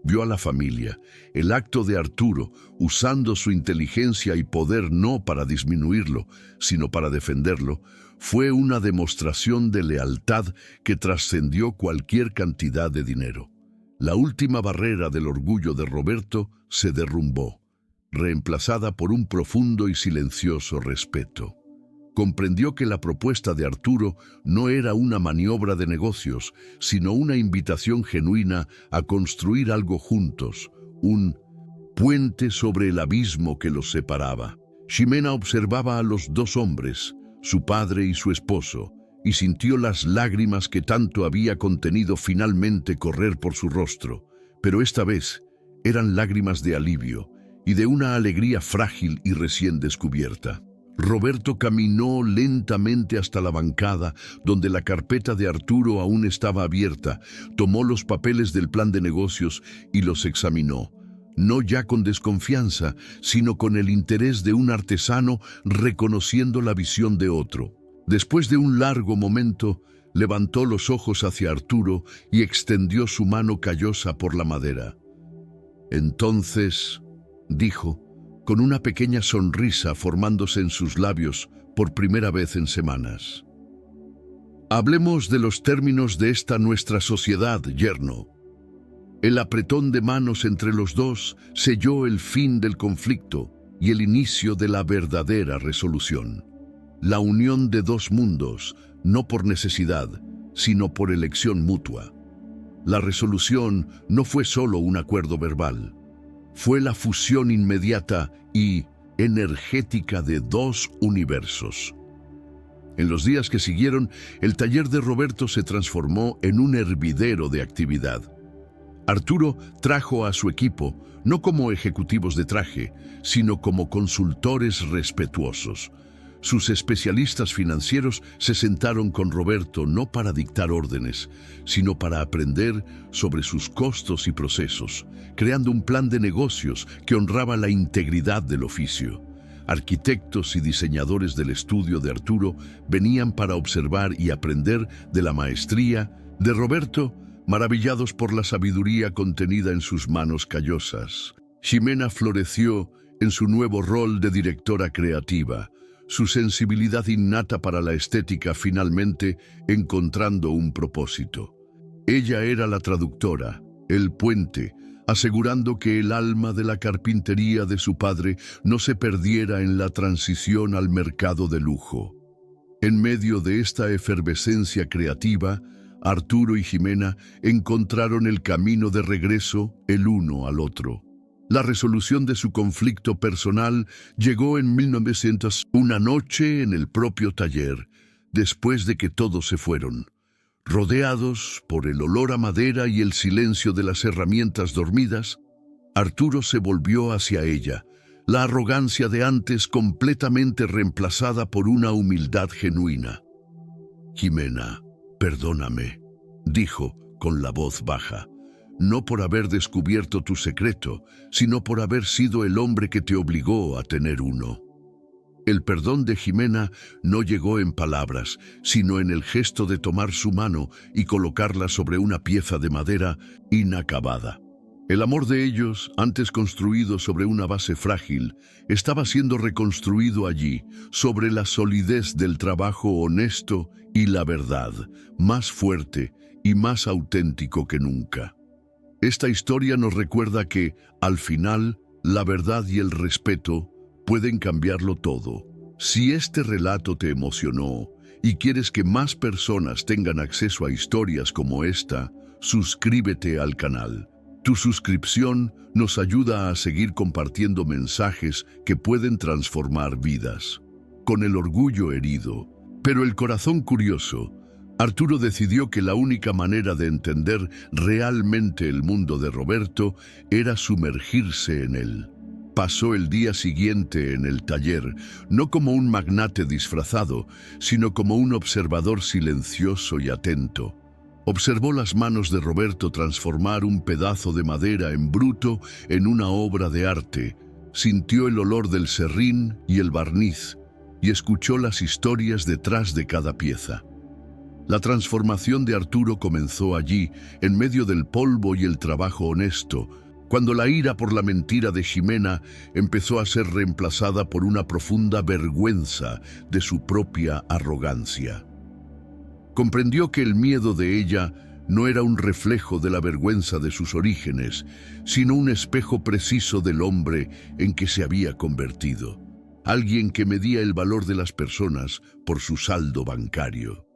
vio a la familia. El acto de Arturo, usando su inteligencia y poder no para disminuirlo, sino para defenderlo, fue una demostración de lealtad que trascendió cualquier cantidad de dinero. La última barrera del orgullo de Roberto se derrumbó, reemplazada por un profundo y silencioso respeto. Comprendió que la propuesta de Arturo no era una maniobra de negocios, sino una invitación genuina a construir algo juntos, un puente sobre el abismo que los separaba. Ximena observaba a los dos hombres, su padre y su esposo, y sintió las lágrimas que tanto había contenido finalmente correr por su rostro, pero esta vez eran lágrimas de alivio y de una alegría frágil y recién descubierta. Roberto caminó lentamente hasta la bancada, donde la carpeta de Arturo aún estaba abierta, tomó los papeles del plan de negocios y los examinó, no ya con desconfianza, sino con el interés de un artesano reconociendo la visión de otro. Después de un largo momento, levantó los ojos hacia Arturo y extendió su mano callosa por la madera. Entonces, dijo, con una pequeña sonrisa formándose en sus labios por primera vez en semanas: hablemos de los términos de esta nuestra sociedad, yerno. El apretón de manos entre los dos selló el fin del conflicto y el inicio de la verdadera resolución. La unión de dos mundos, no por necesidad, sino por elección mutua. La resolución no fue solo un acuerdo verbal. Fue la fusión inmediata y energética de dos universos. En los días que siguieron, el taller de Roberto se transformó en un hervidero de actividad. Arturo trajo a su equipo, no como ejecutivos de traje, sino como consultores respetuosos. Sus especialistas financieros se sentaron con Roberto no para dictar órdenes, sino para aprender sobre sus costos y procesos, creando un plan de negocios que honraba la integridad del oficio. Arquitectos y diseñadores del estudio de Arturo venían para observar y aprender de la maestría de Roberto, maravillados por la sabiduría contenida en sus manos callosas. Ximena floreció en su nuevo rol de directora creativa, su sensibilidad innata para la estética finalmente encontrando un propósito. Ella era la traductora, el puente, asegurando que el alma de la carpintería de su padre no se perdiera en la transición al mercado de lujo. En medio de esta efervescencia creativa, Arturo y Ximena encontraron el camino de regreso el uno al otro. La resolución de su conflicto personal llegó en 1900, una noche en el propio taller, después de que todos se fueron. Rodeados por el olor a madera y el silencio de las herramientas dormidas, Arturo se volvió hacia ella, la arrogancia de antes completamente reemplazada por una humildad genuina. «Ximena, perdóname», dijo con la voz baja. No por haber descubierto tu secreto, sino por haber sido el hombre que te obligó a tener uno. El perdón de Ximena no llegó en palabras, sino en el gesto de tomar su mano y colocarla sobre una pieza de madera inacabada. El amor de ellos, antes construido sobre una base frágil, estaba siendo reconstruido allí, sobre la solidez del trabajo honesto y la verdad, más fuerte y más auténtico que nunca. Esta historia nos recuerda que, al final, la verdad y el respeto pueden cambiarlo todo. Si este relato te emocionó y quieres que más personas tengan acceso a historias como esta, suscríbete al canal. Tu suscripción nos ayuda a seguir compartiendo mensajes que pueden transformar vidas. Con el orgullo herido, pero el corazón curioso, Arturo decidió que la única manera de entender realmente el mundo de Roberto era sumergirse en él. Pasó el día siguiente en el taller, no como un magnate disfrazado, sino como un observador silencioso y atento. Observó las manos de Roberto transformar un pedazo de madera en bruto en una obra de arte, sintió el olor del serrín y el barniz, y escuchó las historias detrás de cada pieza. La transformación de Arturo comenzó allí, en medio del polvo y el trabajo honesto, cuando la ira por la mentira de Ximena empezó a ser reemplazada por una profunda vergüenza de su propia arrogancia. Comprendió que el miedo de ella no era un reflejo de la vergüenza de sus orígenes, sino un espejo preciso del hombre en que se había convertido, alguien que medía el valor de las personas por su saldo bancario.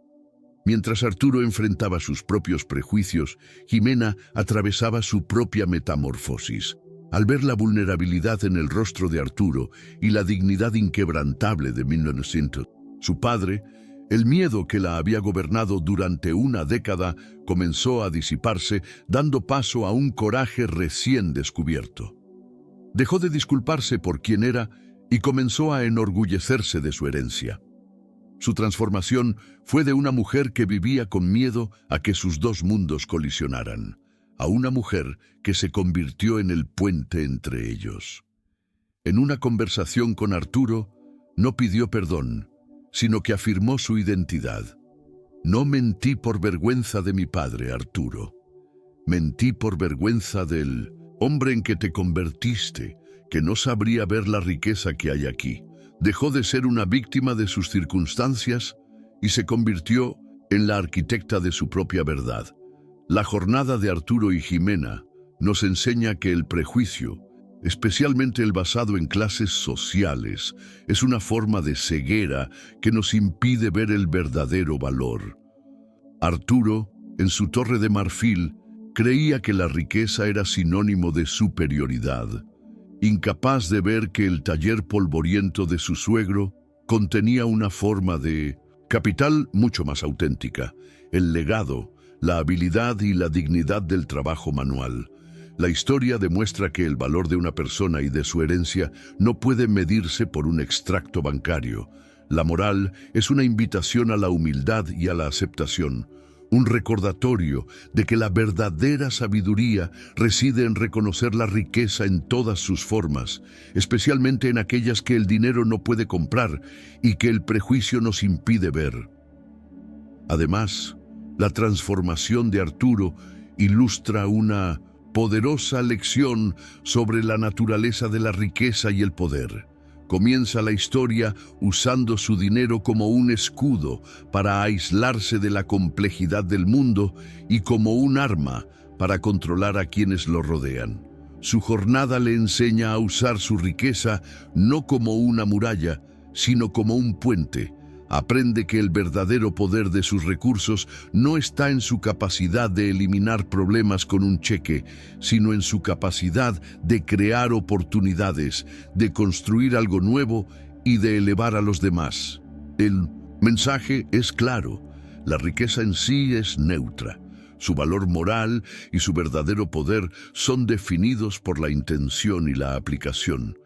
Mientras Arturo enfrentaba sus propios prejuicios, Ximena atravesaba su propia metamorfosis. Al ver la vulnerabilidad en el rostro de Arturo y la dignidad inquebrantable de 1900, su padre, el miedo que la había gobernado durante una década, comenzó a disiparse, dando paso a un coraje recién descubierto. Dejó de disculparse por quien era y comenzó a enorgullecerse de su herencia. Su transformación fue de una mujer que vivía con miedo a que sus dos mundos colisionaran, a una mujer que se convirtió en el puente entre ellos. En una conversación con Arturo, no pidió perdón, sino que afirmó su identidad. No mentí por vergüenza de mi padre, Arturo. Mentí por vergüenza del hombre en que te convertiste, que no sabría ver la riqueza que hay aquí. Dejó de ser una víctima de sus circunstancias y se convirtió en la arquitecta de su propia verdad. La jornada de Arturo y Ximena nos enseña que el prejuicio, especialmente el basado en clases sociales, es una forma de ceguera que nos impide ver el verdadero valor. Arturo, en su torre de marfil, creía que la riqueza era sinónimo de superioridad, incapaz de ver que el taller polvoriento de su suegro contenía una forma de capital mucho más auténtica, el legado, la habilidad y la dignidad del trabajo manual. La historia demuestra que el valor de una persona y de su herencia no puede medirse por un extracto bancario. La moral es una invitación a la humildad y a la aceptación, un recordatorio de que la verdadera sabiduría reside en reconocer la riqueza en todas sus formas, especialmente en aquellas que el dinero no puede comprar y que el prejuicio nos impide ver. Además, la transformación de Arturo ilustra una poderosa lección sobre la naturaleza de la riqueza y el poder. Comienza la historia usando su dinero como un escudo para aislarse de la complejidad del mundo y como un arma para controlar a quienes lo rodean. Su jornada le enseña a usar su riqueza no como una muralla, sino como un puente. Aprende que el verdadero poder de sus recursos no está en su capacidad de eliminar problemas con un cheque, sino en su capacidad de crear oportunidades, de construir algo nuevo y de elevar a los demás. El mensaje es claro: la riqueza en sí es neutra. Su valor moral y su verdadero poder son definidos por la intención y la aplicación.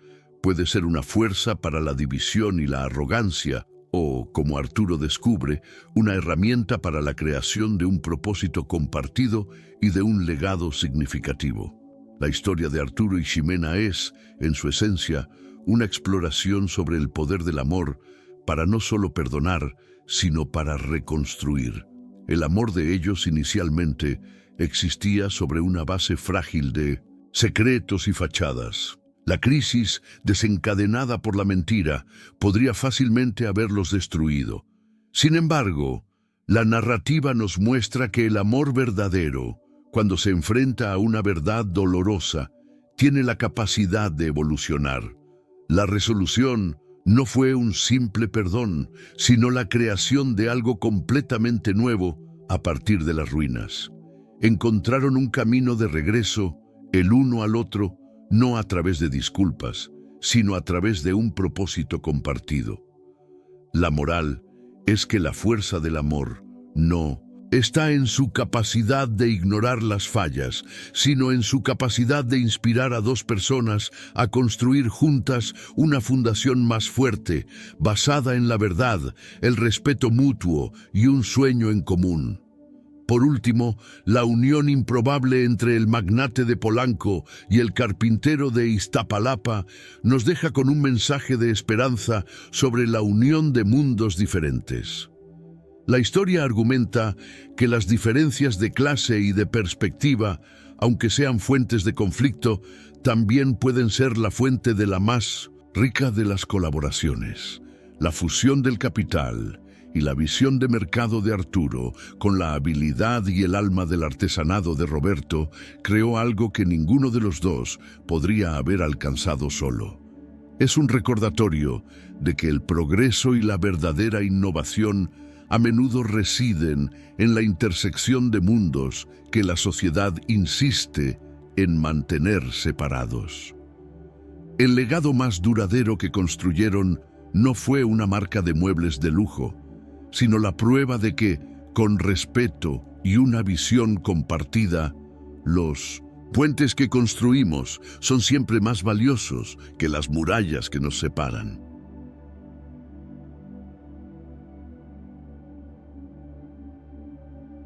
Puede ser una fuerza para la división y la arrogancia, o, como Arturo descubre, una herramienta para la creación de un propósito compartido y de un legado significativo. La historia de Arturo y Ximena es, en su esencia, una exploración sobre el poder del amor para no solo perdonar, sino para reconstruir. El amor de ellos inicialmente existía sobre una base frágil de secretos y fachadas. La crisis, desencadenada por la mentira, podría fácilmente haberlos destruido. Sin embargo, la narrativa nos muestra que el amor verdadero, cuando se enfrenta a una verdad dolorosa, tiene la capacidad de evolucionar. La resolución no fue un simple perdón, sino la creación de algo completamente nuevo a partir de las ruinas. Encontraron un camino de regreso, el uno al otro, no a través de disculpas, sino a través de un propósito compartido. La moral es que la fuerza del amor no está en su capacidad de ignorar las fallas, sino en su capacidad de inspirar a dos personas a construir juntas una fundación más fuerte, basada en la verdad, el respeto mutuo y un sueño en común. Por último, la unión improbable entre el magnate de Polanco y el carpintero de Iztapalapa nos deja con un mensaje de esperanza sobre la unión de mundos diferentes. La historia argumenta que las diferencias de clase y de perspectiva, aunque sean fuentes de conflicto, también pueden ser la fuente de la más rica de las colaboraciones. La fusión del capital y la visión de mercado de Arturo, con la habilidad y el alma del artesanado de Roberto, creó algo que ninguno de los dos podría haber alcanzado solo. Es un recordatorio de que el progreso y la verdadera innovación a menudo residen en la intersección de mundos que la sociedad insiste en mantener separados. El legado más duradero que construyeron no fue una marca de muebles de lujo, sino la prueba de que, con respeto y una visión compartida, los puentes que construimos son siempre más valiosos que las murallas que nos separan.